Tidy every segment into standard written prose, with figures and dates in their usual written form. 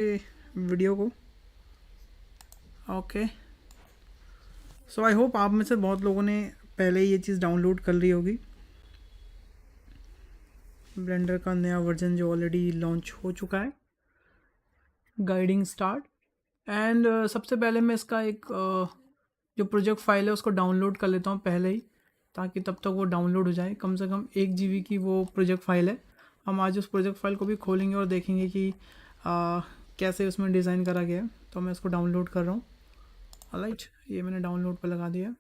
Video को। Okay, so I hope आप में से बहुत लोगों ने पहले ही ये चीज़ डाउनलोड कर ली होगी। ब्लेंडर का नया वर्जन जो ऑलरेडी लॉन्च हो चुका है, गाइडिंग स्टार्ट। एंड सबसे पहले मैं इसका एक जो प्रोजेक्ट फाइल है उसको डाउनलोड कर लेता हूँ पहले ही, ताकि तब तक वो डाउनलोड हो जाए। कम से कम 1 GB की वो प्रोजेक्ट फाइल है। हम आज उस प्रोजेक्ट फाइल को भी खोलेंगे और देखेंगे कि कैसे उसमें डिज़ाइन करा गया है। तो मैं इसको डाउनलोड कर रहा हूँ। ऑलराइट, ये मैंने डाउनलोड पर लगा दिया।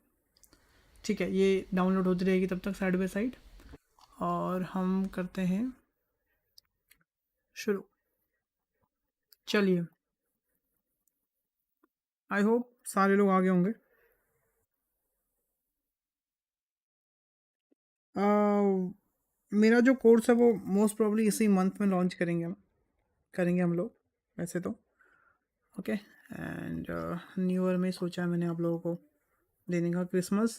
ठीक है, ये डाउनलोड होती रहेगी तब तक साइड बाय साइड, और हम करते हैं शुरू। चलिए, आई होप सारे लोग आगे होंगे। मेरा जो कोर्स है वो मोस्ट प्रॉब्ली इसी मंथ में लॉन्च करेंगे हम लोग वैसे तो। ओके, एंड न्यू ईयर में सोचा है मैंने आप लोगों को देने का, क्रिसमस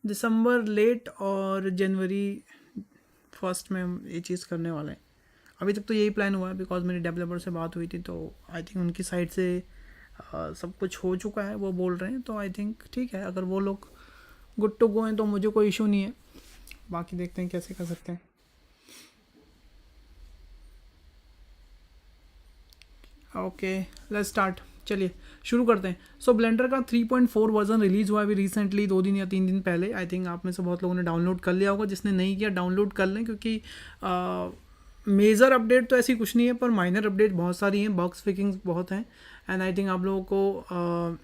दिसंबर लेट और जनवरी फर्स्ट में हम ये चीज़ करने वाले हैं। अभी तक तो यही प्लान हुआ है, बिकॉज मेरी डेवलपर से बात हुई थी तो आई थिंक उनकी साइड से सब कुछ हो चुका है, वो बोल रहे हैं। तो आई थिंक ठीक है, अगर वो लोग गुड टू गो हैं तो मुझे कोई इशू नहीं है। बाकी देखते हैं कैसे कर सकते हैं। Okay, let's start. चलिए शुरू करते हैं। सो ब्लेंडर का 3.4 वर्जन रिलीज़ हुआ अभी रिसेंटली, 2 दिन या 3 दिन पहले। आई थिंक आप में से बहुत लोगों ने डाउनलोड कर लिया होगा। जिसने नहीं किया डाउनलोड कर लें, क्योंकि मेजर अपडेट तो ऐसी कुछ नहीं है, पर माइनर अपडेट बहुत सारी हैं, बग्स फिक्सिंग्स बहुत हैं। एंड आई थिंक आप लोगों को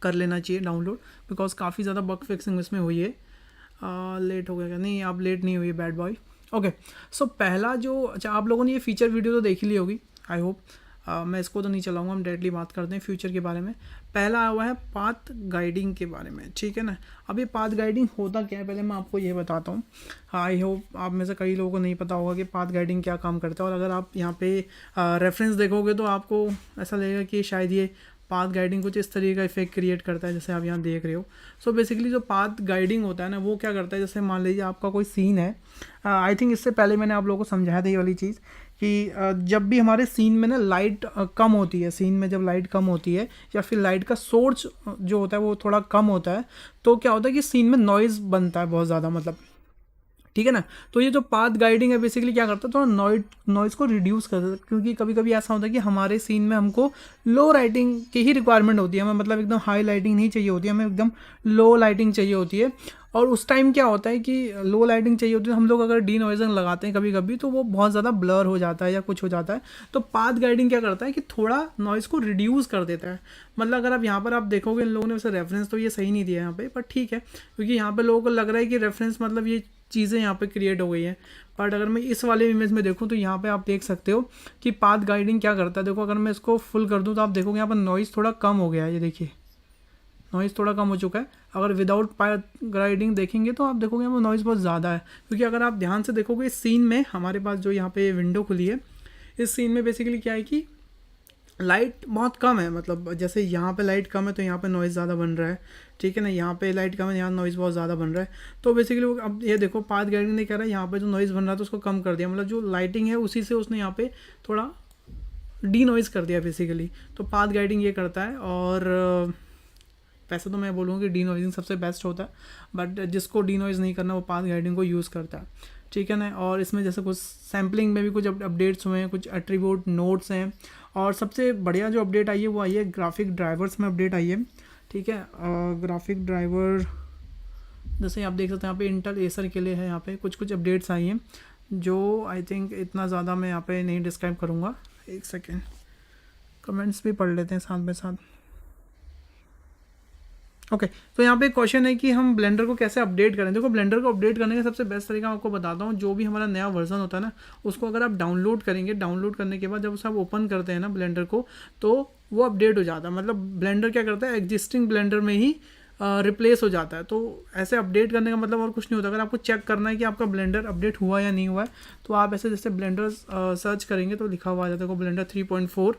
कर लेना चाहिए डाउनलोड, बिकॉज काफ़ी ज़्यादा बग फिक्सिंग इसमें हुई है। लेट हो गया क्या? नहीं, आप लेट नहीं हुई है, बैड बॉय। ओके, सो पहला जो, अच्छा आप लोगों ने ये फीचर वीडियो तो देख ही ली होगी आई होप। मैं इसको तो नहीं चलाऊंगा, हम डायरेक्टली बात करते हैं फ्यूचर के बारे में। पहला आया हुआ है पाथ गाइडिंग के बारे में, ठीक है ना। अब ये पाथ गाइडिंग होता क्या है, पहले मैं आपको ये बताता हूँ। आई होप आप में से कई लोगों को नहीं पता होगा कि पाथ गाइडिंग क्या काम करता है। और अगर आप यहाँ पे रेफरेंस देखोगे तो आपको ऐसा लगेगा कि शायद ये पाथ गाइडिंग कुछ इस तरीके का इफेक्ट क्रिएट करता है, जैसे आप यहाँ देख रहे हो। सो बेसिकली जो पाथ गाइडिंग होता है ना, वो क्या करता है, जैसे मान लीजिए आपका कोई सीन है। आई थिंक इससे पहले मैंने आप लोगों को समझाया था ये वाली चीज़ कि जब भी हमारे सीन में ना लाइट कम होती है, सीन में जब लाइट कम होती है या फिर लाइट का सोर्स जो होता है वो थोड़ा कम होता है, तो क्या होता है कि सीन में नॉइज़ बनता है बहुत ज़्यादा, मतलब ठीक है ना। तो ये जो पाथ गाइडिंग है बेसिकली क्या करता है, थोड़ा नॉइज़ को रिड्यूस कर देता है। क्योंकि कभी कभी ऐसा होता है कि हमारे सीन में हमको लो लाइटिंग की ही रिक्वायरमेंट होती है, हमें मतलब एकदम हाई लाइटिंग नहीं चाहिए होती है, हमें एकदम लो लाइटिंग चाहिए होती है। और उस टाइम क्या होता है कि लो लाइटिंग चाहिए होती है, हम लोग अगर डी नॉइजिंग लगाते हैं कभी कभी तो वो बहुत ज़्यादा ब्लर हो जाता है या कुछ हो जाता है। तो पाथ गाइडिंग क्या करता है कि थोड़ा नॉइज़ को रिड्यूस कर देता है। मतलब अगर आप यहाँ पर आप देखोगे, इन लोगों ने वैसे रेफरेंस तो ये सही नहीं दिया है यहाँ पे, पर ठीक है, क्योंकि यहाँ पे लोगों को लग रहा है कि रेफरेंस मतलब ये चीज़ें यहाँ पे क्रिएट हो गई हैं। बट अगर मैं इस वाले इमेज में देखूँ तो यहाँ पे आप देख सकते हो कि पाथ गाइडिंग क्या करता है। देखो, अगर मैं इसको फुल कर दूँ तो आप देखोगे यहाँ पर नॉइज़ थोड़ा कम हो गया है, ये देखिए नॉइज़ थोड़ा कम हो चुका है। अगर विदाउट पाथ गाइडिंग देखेंगे तो आप देखोगे यहाँ पर नॉइज़ बहुत ज़्यादा है। क्योंकि अगर आप ध्यान से देखोगे इस सीन में हमारे पास जो यहाँ पे विंडो खुली है, इस सीन में बेसिकली क्या है कि लाइट बहुत कम है। मतलब जैसे यहाँ पे लाइट कम है तो यहाँ पे नॉइज़ ज़्यादा बन रहा है, ठीक है ना। यहाँ पे लाइट कम है, यहाँ नॉइज़ बहुत ज़्यादा बन रहा है। तो बेसिकली अब ये देखो, पाथ गाइडिंग ने कह रहा है यहाँ पे जो नॉइज़ बन रहा था तो उसको कम कर दिया, मतलब जो लाइटिंग है उसी से उसने यहाँ पे थोड़ा डी नॉइज़ कर दिया बेसिकली। तो पाथ गाइडिंग ये करता है। और वैसे तो मैं बोलूँगा कि डी नॉइजिंग सबसे बेस्ट होता है, बट जिसको डी नॉइज़ नहीं करना वो पाथ गाइडिंग को यूज़ करता है, ठीक है ना। और इसमें जैसे कुछ सैम्पलिंग में भी कुछ अपडेट्स हुए हैं, कुछ एट्रीब्यूट नोट्स हैं। और सबसे बढ़िया जो अपडेट आई है वो आई है ग्राफिक ड्राइवर्स में अपडेट आई है, ठीक है। ग्राफिक ड्राइवर जैसे आप देख सकते हैं यहाँ पे इंटेल एसर के लिए है, यहाँ पे कुछ कुछ अपडेट्स आई हैं जो आई थिंक इतना ज़्यादा मैं यहाँ पे नहीं डिस्क्राइब करूँगा। एक सेकेंड, कमेंट्स भी पढ़ लेते हैं साथ में साथ। ओके, तो यहाँ पे क्वेश्चन है कि हम ब्लेंडर को कैसे अपडेट करें। देखो, ब्लेंडर को अपडेट करने का सबसे बेस्ट तरीका मैं आपको बताता हूँ। जो भी हमारा नया वर्जन होता है ना, उसको अगर आप डाउनलोड करेंगे, डाउनलोड करने के बाद जब उसे आप ओपन करते हैं ना ब्लेंडर को, तो वो अपडेट हो जाता है। मतलब ब्लेंडर क्या करता है, एग्जिस्टिंग ब्लेंडर में ही रिप्लेस हो जाता है। तो ऐसे अपडेट करने का मतलब और कुछ नहीं होता। अगर आपको चेक करना है कि आपका ब्लेंडर अपडेट हुआ या नहीं हुआ है, तो आप ऐसे जैसे ब्लेंडर सर्च करेंगे तो लिखा हुआ आ जाता है ब्लेंडर 3.4,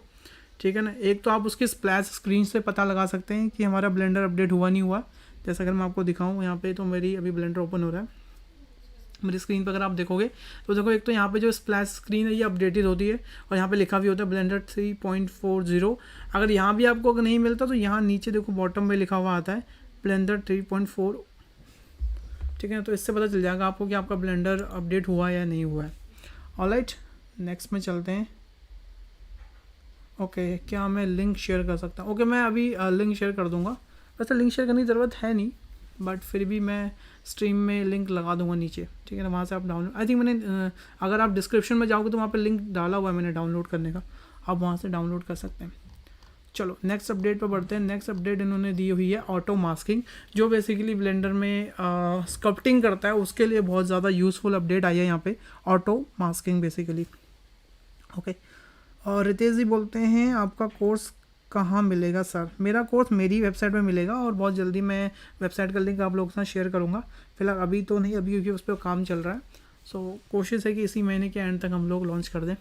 ठीक है ना। एक तो आप उसके स्प्लैश स्क्रीन से पता लगा सकते हैं कि हमारा ब्लेंडर अपडेट हुआ नहीं हुआ। जैसे अगर मैं आपको दिखाऊं यहाँ पे, तो मेरी अभी ब्लेंडर ओपन हो रहा है, मेरी स्क्रीन पर अगर आप देखोगे तो देखो, एक तो यहाँ पे जो स्प्लैश स्क्रीन है ये अपडेटेड होती है और यहाँ पे लिखा भी होता है ब्लेंडर 3.40। अगर यहाँ भी आपको अगर नहीं मिलता तो यहाँ नीचे देखो बॉटम में लिखा हुआ आता है ब्लेंडर 3.4, ठीक है। तो इससे पता चल जाएगा आपको कि आपका ब्लेंडर अपडेट हुआ है या नहीं हुआ है। ऑलराइट, नेक्स्ट में चलते हैं। ओके, क्या मैं लिंक शेयर कर सकता हूँ? ओके, मैं अभी लिंक शेयर कर दूँगा। वैसे लिंक शेयर करने की ज़रूरत है नहीं, बट फिर भी मैं स्ट्रीम में लिंक लगा दूंगा नीचे, ठीक है ना। वहाँ से आप डाउनलोड, आई थिंक मैंने अगर आप डिस्क्रिप्शन में जाओगे तो वहाँ पे लिंक डाला हुआ है मैंने डाउनलोड करने का, आप वहाँ से डाउनलोड कर सकते हैं। चलो नेक्स्ट अपडेट पर बढ़ते हैं। नेक्स्ट अपडेट इन्होंने दी हुई है ऑटो मास्किंग, जो बेसिकली ब्लेंडर में स्कल्पटिंग करता है, उसके लिए बहुत ज़्यादा यूज़फुल अपडेट आई है यहाँ पे, ऑटो मास्किंग बेसिकली। ओके, और रितेश जी बोलते हैं आपका कोर्स कहाँ मिलेगा सर? मेरा कोर्स मेरी वेबसाइट पे मिलेगा और बहुत जल्दी मैं वेबसाइट का लिंक आप लोगों के साथ शेयर करूँगा। फिलहाल अभी तो नहीं, अभी क्योंकि उस पर काम चल रहा है। सो कोशिश है कि इसी महीने के एंड तक हम लोग लॉन्च कर दें।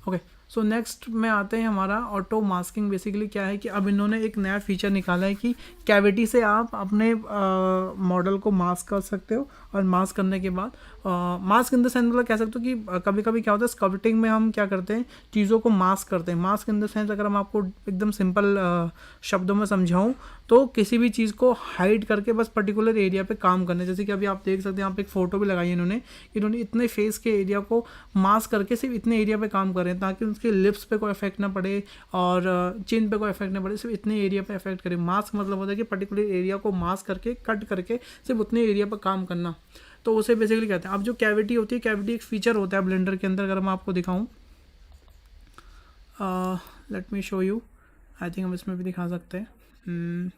ओके, सो नेक्स्ट में आते हैं हमारा ऑटो मास्किंग। बेसिकली क्या है कि अब इन्होंने एक नया फीचर निकाला है कि कैविटी से आप अपने मॉडल को मास्क कर सकते हो, और मास्क करने के बाद मास्क इन द सेंस मतलब कह सकते हो कि कभी कभी क्या होता है स्कल्पटिंग में हम क्या करते हैं, चीज़ों को मास्क करते हैं। मास्क इन द सेंस अगर हम आपको एकदम सिंपल शब्दों में समझाऊँ तो किसी भी चीज़ को हाइड करके बस पर्टिकुलर एरिया पे काम करने, जैसे कि अभी आप देख सकते हैं यहाँ पे एक फ़ोटो भी लगाई है इन्होंने इतने फेस के एरिया को मास्क करके सिर्फ इतने एरिया पे काम कर रहे हैं ताकि उसके लिप्स पे कोई इफेक्ट ना पड़े और चिन पे कोई इफेक्ट ना पड़े, सिर्फ इतने एरिया पे इफेक्ट करे। मास्क मतलब होता है कि पर्टिकुलर एरिया को मास्क करके कट करके सिर्फ उतने एरिया पर काम करना, तो उसे बेसिकली कहते हैं। अब जो कैविटी होती है, कैविटी एक फीचर होता है ब्लेंडर के अंदर। अगर मैं आपको दिखाऊँ, let me show you, I think हम इसमें भी दिखा सकते हैं।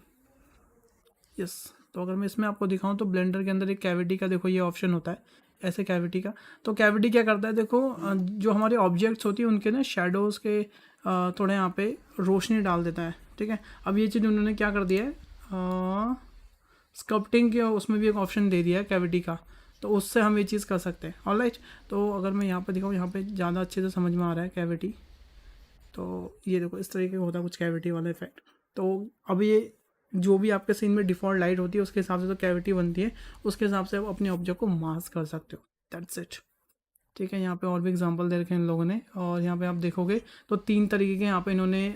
यस, तो अगर मैं इसमें आपको दिखाऊं तो ब्लेंडर के अंदर एक कैविटी का देखो ये ऑप्शन होता है ऐसे कैविटी का। तो कैविटी क्या करता है देखो, जो हमारे ऑब्जेक्ट्स होती है उनके ना शेडोज़ के थोड़े यहाँ पे रोशनी डाल देता है, ठीक है। अब ये चीज़ उन्होंने क्या कर दिया है, स्कल्पटिंग के उसमें भी एक ऑप्शन दे दिया है कैविटी का, तो उससे हम ये चीज़ कर सकते हैं। ऑलराइट, तो अगर मैं यहाँ पर दिखाऊँ, यहाँ पे ज़्यादा अच्छे से समझ में आ रहा है कैविटी, तो ये देखो इस तरीके का होता है कुछ कैविटी वाला इफेक्ट। तो अब ये जो भी आपके सीन में डिफ़ॉल्ट लाइट होती है उसके हिसाब से तो कैविटी बनती है, उसके हिसाब से आप अपने ऑब्जेक्ट को मास्क कर सकते हो। दैट्स इट, ठीक है। यहाँ पे और भी एग्जांपल दे रखे हैं इन लोगों ने, और यहाँ पे आप देखोगे तो 3 तरीके के यहाँ पे इन्होंने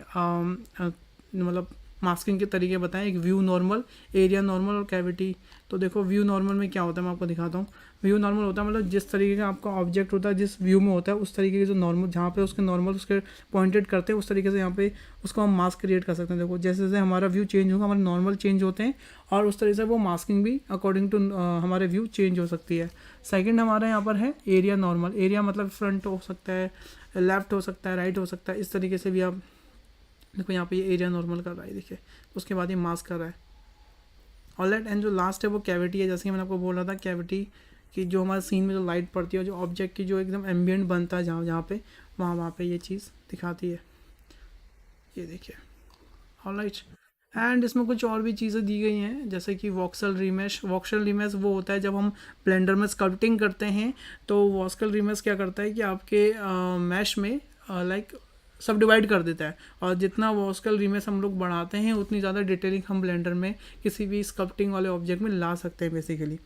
मतलब मास्किंग के तरीके बताएं, एक व्यू नॉर्मल, एरिया नॉर्मल और कैविटी। तो देखो व्यू नॉर्मल में क्या होता है मैं आपको दिखाता हूँ। व्यू नॉर्मल होता है मतलब जिस तरीके का आपका ऑब्जेक्ट होता है, जिस व्यू में होता है उस तरीके के जो नॉर्मल, जहाँ पे उसके नॉर्मल उसके पॉइंटेड करते हैं उस तरीके से यहाँ पे उसको हम मास्क क्रिएट कर सकते हैं। देखो जैसे जैसे हमारा व्यू चेंज होगा हमारे नॉर्मल चेंज होते हैं, और उस तरीके से वो मास्किंग भी अकॉर्डिंग टू हमारे व्यू चेंज हो सकती है। सेकेंड हमारा यहाँ पर है एरिया नॉर्मल। एरिया मतलब फ्रंट हो सकता है, लेफ्ट हो सकता है, राइट हो सकता है, इस तरीके से भी आप देखो यहाँ पे ये एरिया नॉर्मल कर रहा है, देखिए उसके बाद ये मास्क कर रहा है। ऑलराइट, एंड जो लास्ट है वो कैविटी है। जैसे कि मैंने आपको बोला था कैविटी कि जो हमारे सीन में जो लाइट पड़ती है, जो ऑब्जेक्ट की जो एकदम एम्बियंट बनता है जहाँ जहाँ पे वहाँ पे ये चीज़ दिखाती है, ये देखिए। ऑलराइट, एंड इसमें कुछ और भी चीज़ें दी गई हैं जैसे कि वॉक्सल रिमेश। वॉक्सल रिमेश वो होता है जब हम ब्लेंडर में स्कल्पटिंग करते हैं, तो वॉक्सल रिमेश क्या करता है कि आपके मैश में लाइक सब डिवाइड कर देता है, और जितना वॉस्कल रिमेश हम लोग बढ़ाते हैं उतनी ज़्यादा डिटेलिंग हम ब्लेंडर में किसी भी स्कल्पटिंग वाले ऑब्जेक्ट में ला सकते हैं बेसिकली।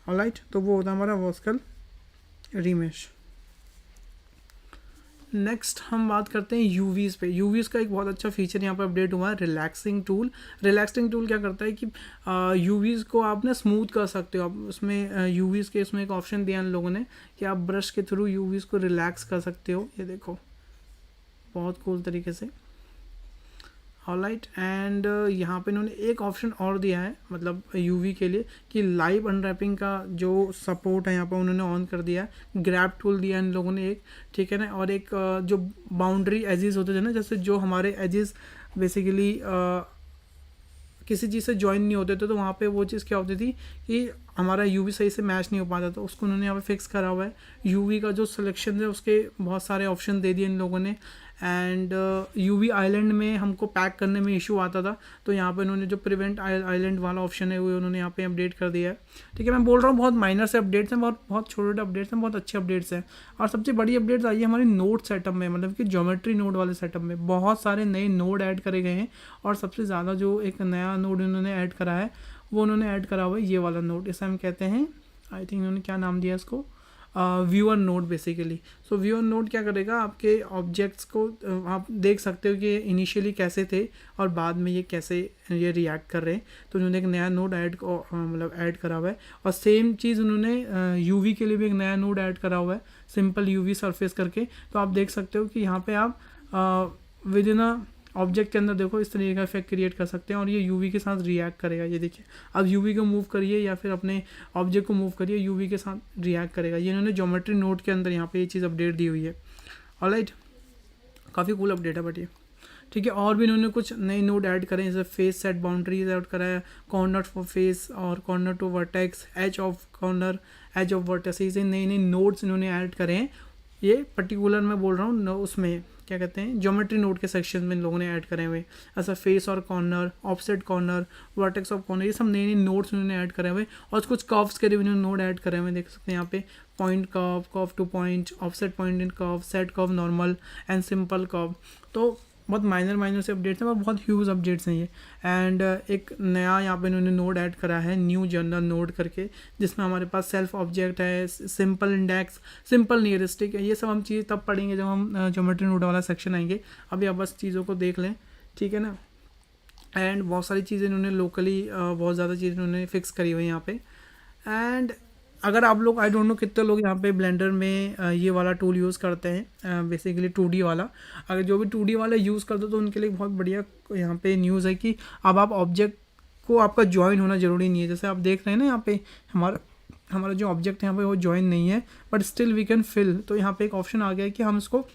ऑलराइट, तो वो होता है हमारा वॉस्कल रिमेश। नेक्स्ट हम बात करते हैं यूवीज़ पे। यूवीज़ का एक बहुत अच्छा फीचर यहाँ पर अपडेट हुआ है, रिलैक्सिंग टूल। रिलैक्सिंग टूल क्या करता है कि यूवीज़ को आप ना स्मूथ कर सकते हो। आप उसमें यूवीज़ के इसमें एक ऑप्शन दिया इन लोगों ने कि आप ब्रश के थ्रू यूवीज़ को रिलैक्स कर सकते हो, ये देखो बहुत कूल तरीके से। ऑलराइट, एंड यहाँ पे इन्होंने एक ऑप्शन और दिया है मतलब यूवी के लिए कि लाइव अनरैपिंग का जो सपोर्ट है यहाँ पे उन्होंने ऑन कर दिया है। ग्रैब टूल दिया है इन लोगों ने एक, ठीक है ना। और एक जो बाउंड्री एजेस होते थे ना, जैसे जो हमारे एजेस बेसिकली किसी चीज़ से ज्वाइन नहीं होते थे, तो वहाँ पे वो चीज़ क्या होती थी कि हमारा यूवी सही से मैच नहीं हो पाता था, उसको उन्होंने यहाँ पे फिक्स करा हुआ है। यूवी का जो सिलेक्शन है उसके बहुत सारे ऑप्शन दे दिए इन लोगों ने। एंड यूवी आइलैंड में हमको पैक करने में इशू आता था, तो यहाँ पे उन्होंने जो प्रिवेंट आइलैंड वाला ऑप्शन है वो उन्होंने यहाँ पे अपडेट कर दिया है, ठीक है। मैं बोल रहा हूँ बहुत माइनर से अपडेट्स हैं, बहुत छोटे छोटे अपडेट्स हैं, बहुत अच्छे अपडेट्स हैं। और सबसे बड़ी अपडेट्स आई है हमारी नोड सेटअप में, मतलब कि ज्योमेट्री नोड वाले सेटअप में बहुत सारे नए नोड ऐड करे गए हैं। और सबसे ज़्यादा जो एक नया नोड उन्होंने ऐड करा है वो उन्होंने ऐड करा हुआ है ये वाला नोड, इसे हम कहते हैं आई थिंक इन्होंने क्या नाम दिया इसको, व्यूअर नोड बेसिकली। सो व्यूअर नोड क्या करेगा, आपके ऑब्जेक्ट्स को आप देख सकते हो कि इनिशियली कैसे थे और बाद में ये कैसे ये रिएक्ट कर रहे हैं। तो उन्होंने एक नया नोड मतलब ऐड करा हुआ है। और सेम चीज़ उन्होंने यूवी के लिए भी एक नया नोड ऐड करा हुआ है, सिंपल यूवी सरफेस करके। तो आप देख सकते हो कि यहाँ पे आप विद इन अ ऑब्जेक्ट के अंदर देखो इस तरीके का इफेक्ट क्रिएट कर सकते हैं और ये यूवी के साथ रिएक्ट करेगा। ये देखिए, अब यूवी को मूव करिए या फिर अपने ऑब्जेक्ट को मूव करिए, यूवी के साथ रिएक्ट करेगा। ये इन्होंने ज्योमेट्री नोड के अंदर यहाँ पे ये चीज़ अपडेट दी हुई है। ऑलराइट, काफ़ी कूल अपडेट है बट ये ठीक है। और भी इन्होंने कुछ नए नोड ऐड करे हैं, जैसे फेस सेट बाउंड्रीज ऐड करा है, कॉर्नर फॉर फेस और corner to vertex, edge of corner, edge of vertex, ये नए नए नोड्स इन्होंने ऐड करे हैं। ये पर्टिकुलर मैं बोल रहा हूँ उसमें क्या कहते हैं, ज्योमेट्री नोड के सेक्शन में इन लोगों ने ऐड करे हुए, ऐसा फेस और corner, offset corner, vertex of corner, ये सब नए नए नोड्स उन्होंने ऐड करे हुए। और कुछ कर्व्स के लिए उन्होंने नोड ऐड करे हुए, देख सकते हैं यहाँ पे, point curve, curve two point, offset point in curve, set curve normal and simple curve. तो बहुत माइनर से अपडेट्स हैं, बहुत ह्यूज अपडेट्स हैं ये। एंड एक नया यहाँ पे इन्होंने नोड ऐड करा है, न्यू जनरल नोड करके, जिसमें हमारे पास सेल्फ ऑब्जेक्ट है, सिंपल इंडेक्स, सिंपल नियरिस्टिक है। ये सब हम चीज़ तब पढ़ेंगे जब हम ज्योमेट्री नोड वाला सेक्शन आएंगे। अभी आप बस चीज़ों को देख लें, ठीक है ना। एंड बहुत सारी चीज़ें इन्होंने लोकली बहुत ज़्यादा चीज़ें इन्होंने फिक्स करी हुई यहाँ पे। एंड अगर आप लोग, आई डोंट नो कितने लोग यहाँ पे ब्लेंडर में ये वाला टूल यूज़ करते हैं, बेसिकली 2D वाला। अगर जो भी 2D वाला यूज़ करते हो तो उनके लिए बहुत बढ़िया यहाँ पे न्यूज़ है कि अब आप ऑब्जेक्ट को, आपका ज्वाइन होना ज़रूरी नहीं है। जैसे आप देख रहे हैं ना यहाँ पे हमारा जो ऑब्जेक्ट है यहाँ पे वो ज्वाइन नहीं है, but still we can fill. तो यहाँ पे एक ऑप्शन आ गया है कि हम इसको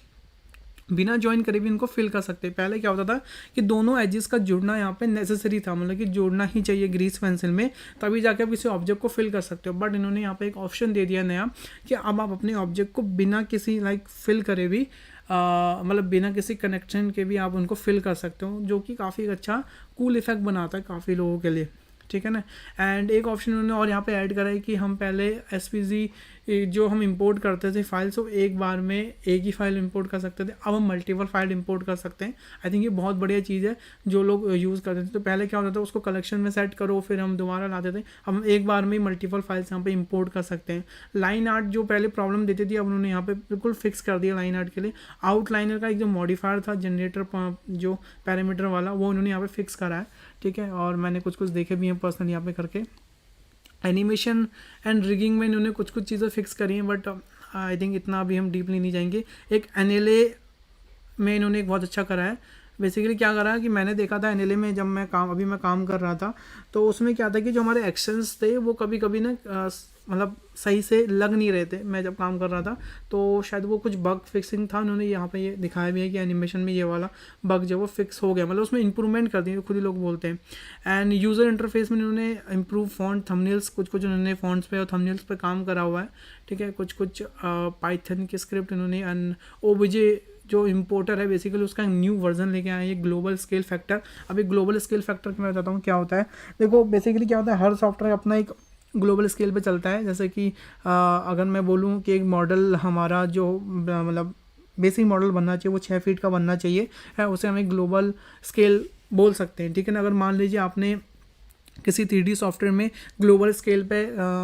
बिना ज्वाइन करे भी इनको फिल कर सकते हैं। पहले क्या होता था कि दोनों एजेस का जुड़ना यहाँ पे नेसेसरी था, मतलब कि जोड़ना ही चाहिए ग्रीस पेंसिल में, तभी जाके आप किसी ऑब्जेक्ट को फिल कर सकते हो। बट इन्होंने यहाँ पे एक ऑप्शन दे दिया नया कि अब आप अपने ऑब्जेक्ट को बिना किसी फिल करे भी, मतलब बिना किसी कनेक्शन के भी आप उनको फिल कर सकते हो, जो कि काफ़ी अच्छा कूल इफेक्ट बनाता है काफ़ी लोगों के लिए, ठीक है ना। एंड एक ऑप्शन उन्होंने और यहाँ पे ऐड करा है कि हम पहले एसपीजी जो हम इंपोर्ट करते थे फाइल्स, वो एक बार में एक ही फाइल इंपोर्ट कर सकते थे, अब हम मल्टीपल फाइल इंपोर्ट कर सकते हैं। आई थिंक ये बहुत बढ़िया चीज़ है जो लोग यूज़ करते थे। तो पहले क्या होता था, उसको कलेक्शन में सेट करो फिर हम दोबारा लाते थे, हम एक बार में मल्टीपल फाइल्स यहाँ पे इंपोर्ट कर सकते हैं। लाइन आर्ट जो पहले प्रॉब्लम देती थी, अब उन्होंने यहाँ पे बिल्कुल फिक्स कर दिया लाइन आर्ट के लिए। आउटलाइनर का एक जो मॉडिफायर था जनरेटर जो पैरामीटर वाला, वो उन्होंने यहाँ पे फिक्स करा है, ठीक है। और मैंने कुछ देखे भी हैं पर्सनल यहाँ पे करके। एनिमेशन एंड रिगिंग में इन्होंने कुछ चीज़ें फिक्स करी हैं, बट आई थिंक इतना अभी हम डीपली नहीं जाएंगे। एक NLA में इन्होंने एक बहुत अच्छा करा है। बेसिकली क्या करा कि मैंने देखा था NLA में, जब मैं काम कर रहा था, तो उसमें क्या था कि जो हमारे एक्शंस थे वो कभी कभी ना मतलब सही से लग नहीं रहे थे। मैं जब काम कर रहा था तो शायद वो कुछ बग फिक्सिंग था, उन्होंने यहाँ पे ये दिखाया भी है कि एनिमेशन में ये वाला बग जो वो फिक्स हो गया, मतलब उसमें इंप्रूवमेंट कर दी, खुद ही लोग बोलते हैं। एंड यूज़र इंटरफेस में उन्होंने इम्प्रूव फॉन्ट, थंबनेल्स, कुछ उन्होंने फॉन्ट्स पे और थंबनेल्स पे काम करा हुआ है, ठीक है। कुछ पाइथन की स्क्रिप्ट इन्होंने, एंड OBJ जो इम्पोर्टर है बेसिकली उसका न्यू वर्जन लेके आए हैं, ग्लोबल स्केल फैक्टर। अभी ग्लोबल स्केल फैक्टर मैं बताता हूँ क्या होता है। देखो बेसिकली क्या होता है, हर सॉफ्टवेयर अपना एक ग्लोबल स्केल पे चलता है। जैसे कि अगर मैं बोलूँ कि एक मॉडल हमारा जो मतलब बेसिक मॉडल बनना चाहिए वो 6 फीट का बनना चाहिए है, उसे हम एक ग्लोबल स्केल बोल सकते हैं, ठीक है ना। अगर मान लीजिए आपने किसी 3D सॉफ्टवेयर में ग्लोबल स्केल पे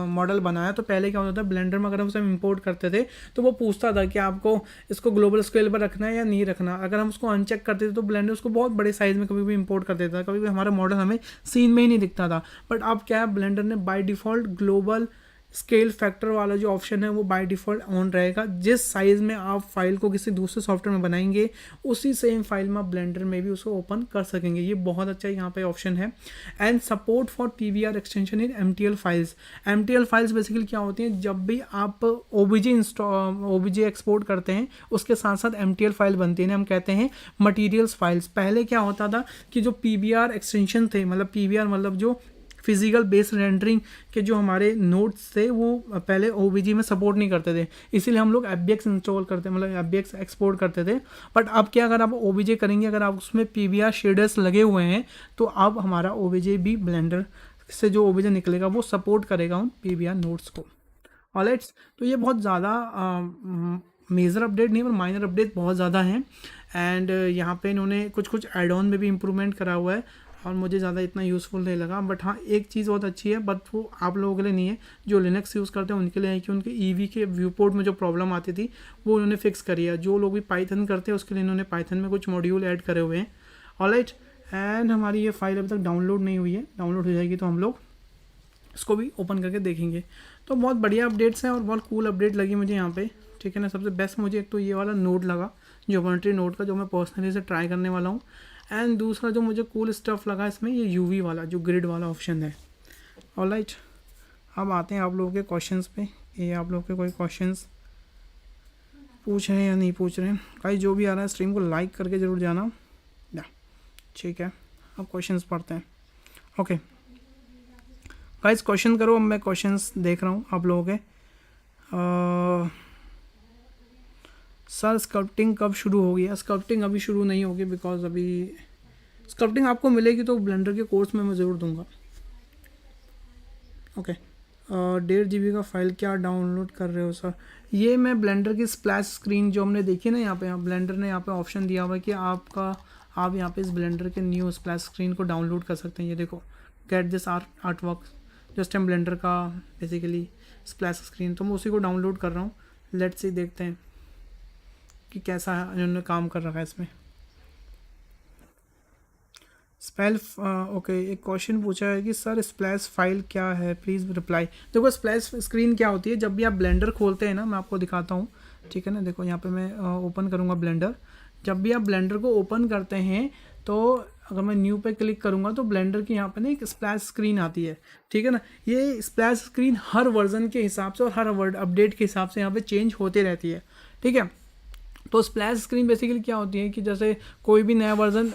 मॉडल बनाया, तो पहले क्या होता था, ब्लेंडर में अगर हम उसे इंपोर्ट करते थे तो वो पूछता था कि आपको इसको ग्लोबल स्केल पर रखना है या नहीं रखना। अगर हम उसको अनचेक करते थे तो ब्लेंडर उसको बहुत बड़े साइज़ में कभी भी इंपोर्ट कर देता था, कभी भी हमारा मॉडल हमें सीन में ही नहीं दिखता था। बट अब क्या है, ब्लेंडर ने by default global scale factor वाला जो ऑप्शन है वो बाय डिफ़ॉल्ट ऑन रहेगा। जिस साइज़ में आप फाइल को किसी दूसरे सॉफ्टवेयर में बनाएंगे, उसी सेम फाइल में आप ब्लेंडर में भी उसको ओपन कर सकेंगे। ये बहुत अच्छा यहाँ पे ऑप्शन है। And support for PBR extension in MTL files. MTL files basically क्या होती हैं, जब भी आप OBJ एक्सपोर्ट करते हैं उसके साथ साथ MTL फाइल बनती है, हम कहते हैं मटीरियल्स फाइल्स। पहले क्या होता था कि जो PBR एक्सटेंशन थे, मतलब PBR मतलब जो फिजिकल बेस रेंडरिंग के जो हमारे नोट्स थे वो पहले OBJ में सपोर्ट नहीं करते थे, इसीलिए हम लोग FBX इंस्टॉल करते, मतलब FBX एक्सपोर्ट करते थे। बट अब क्या, अगर आप OBJ करेंगे, अगर आप उसमें PBR शेडर्स लगे हुए हैं, तो अब हमारा OBJ भी ब्लेंडर से जो OBJ निकलेगा वो सपोर्ट करेगा उन PBR नोट्स को। ऑलराइट, तो ये बहुत ज़्यादा मेजर अपडेट नहीं पर माइनर अपडेट बहुत ज़्यादा हैं। एंड यहाँ पे इन्होंने कुछ एड ऑन में भी इम्प्रूवमेंट करा हुआ है। और मुझे ज़्यादा इतना यूज़फुल नहीं लगा। बट हाँ, एक चीज़ बहुत अच्छी है, बट वो आप लोगों के लिए नहीं है, जो लिनक्स यूज़ करते हैं उनके लिए है कि उनके ईवी के व्यू पोर्ट में जो प्रॉब्लम आती थी वो उन्होंने फिक्स करी है। जो लोग भी पाइथन करते हैं उसके लिए इन्होंने पाइथन में कुछ मॉड्यूल ऐड करे हुए हैं। ऑलराइट, एंड हमारी ये फाइल अभी तक डाउनलोड नहीं हुई है, डाउनलोड हो जाएगी तो हम लोग इसको भी ओपन करके देखेंगे। तो बहुत बढ़िया अपडेट्स हैं और बहुत कूल अपडेट लगी मुझे यहाँ पे, ठीक है ना। सबसे बेस्ट मुझे एक तो ये वाला नोड लगा, ज्योमेट्री नोड का, जो मैं पर्सनली से ट्राई करने वाला हूँ। एंड दूसरा जो मुझे कूल स्टफ लगा इसमें, ये यूवी वाला जो ग्रिड वाला ऑप्शन है। ऑलराइट, अब आते हैं आप लोगों के क्वेश्चंस पे। ये आप लोग के कोई क्वेश्चंस पूछ रहे हैं या नहीं पूछ रहे हैं? भाई जो भी आ रहा है स्ट्रीम को लाइक करके ज़रूर जाना या, ठीक है। अब क्वेश्चंस पढ़ते हैं। ओके गाइस, क्वेश्चन करो। अब मैं क्वेश्चंस देख रहा हूँ आप लोगों के। सर स्कल्पटिंग कब शुरू होगी? स्कल्पटिंग अभी शुरू नहीं होगी, बिकॉज अभी स्कल्पटिंग आपको मिलेगी तो ब्लेंडर के कोर्स में मैं ज़रूर दूंगा। ओके, 1.5 GB का फाइल क्या डाउनलोड कर रहे हो सर? ये मैं ब्लेंडर की स्प्लैश स्क्रीन जो हमने देखी ना यहाँ पे, ब्लेंडर ने यहाँ पे ऑप्शन दिया हुआ है कि आप यहाँ पे इस ब्लेंडर के न्यू स्प्लैश स्क्रीन को डाउनलोड कर सकते हैं। ये देखो, get this art work just time blender का बेसिकली स्प्लैश स्क्रीन, तो मैं उसी को डाउनलोड कर रहा हूँ। लेट्स सी, देखते हैं कि कैसा है, इन्होंने काम कर रखा है इसमें। स्पेल ओके, एक क्वेश्चन पूछा है कि सर स्प्लैश फाइल क्या है, प्लीज़ रिप्लाई। देखो, स्प्लैश स्क्रीन क्या होती है, जब भी आप ब्लेंडर खोलते हैं ना, मैं आपको दिखाता हूँ, ठीक है ना। देखो यहाँ पे मैं ओपन करूँगा ब्लेंडर। जब भी आप ब्लेंडर को ओपन करते हैं तो अगर मैं न्यू पे क्लिक करूँगा तो ब्लेंडर की यहाँ पे ना एक स्प्लैश स्क्रीन आती है, ठीक है ना। ये स्प्लैश स्क्रीन हर वर्जन के हिसाब से और हर वर्ड अपडेट के हिसाब से यहाँ पे चेंज होते रहती है, ठीक है। तो स्प्लैश स्क्रीन बेसिकली क्या होती है कि जैसे कोई भी नया वर्जन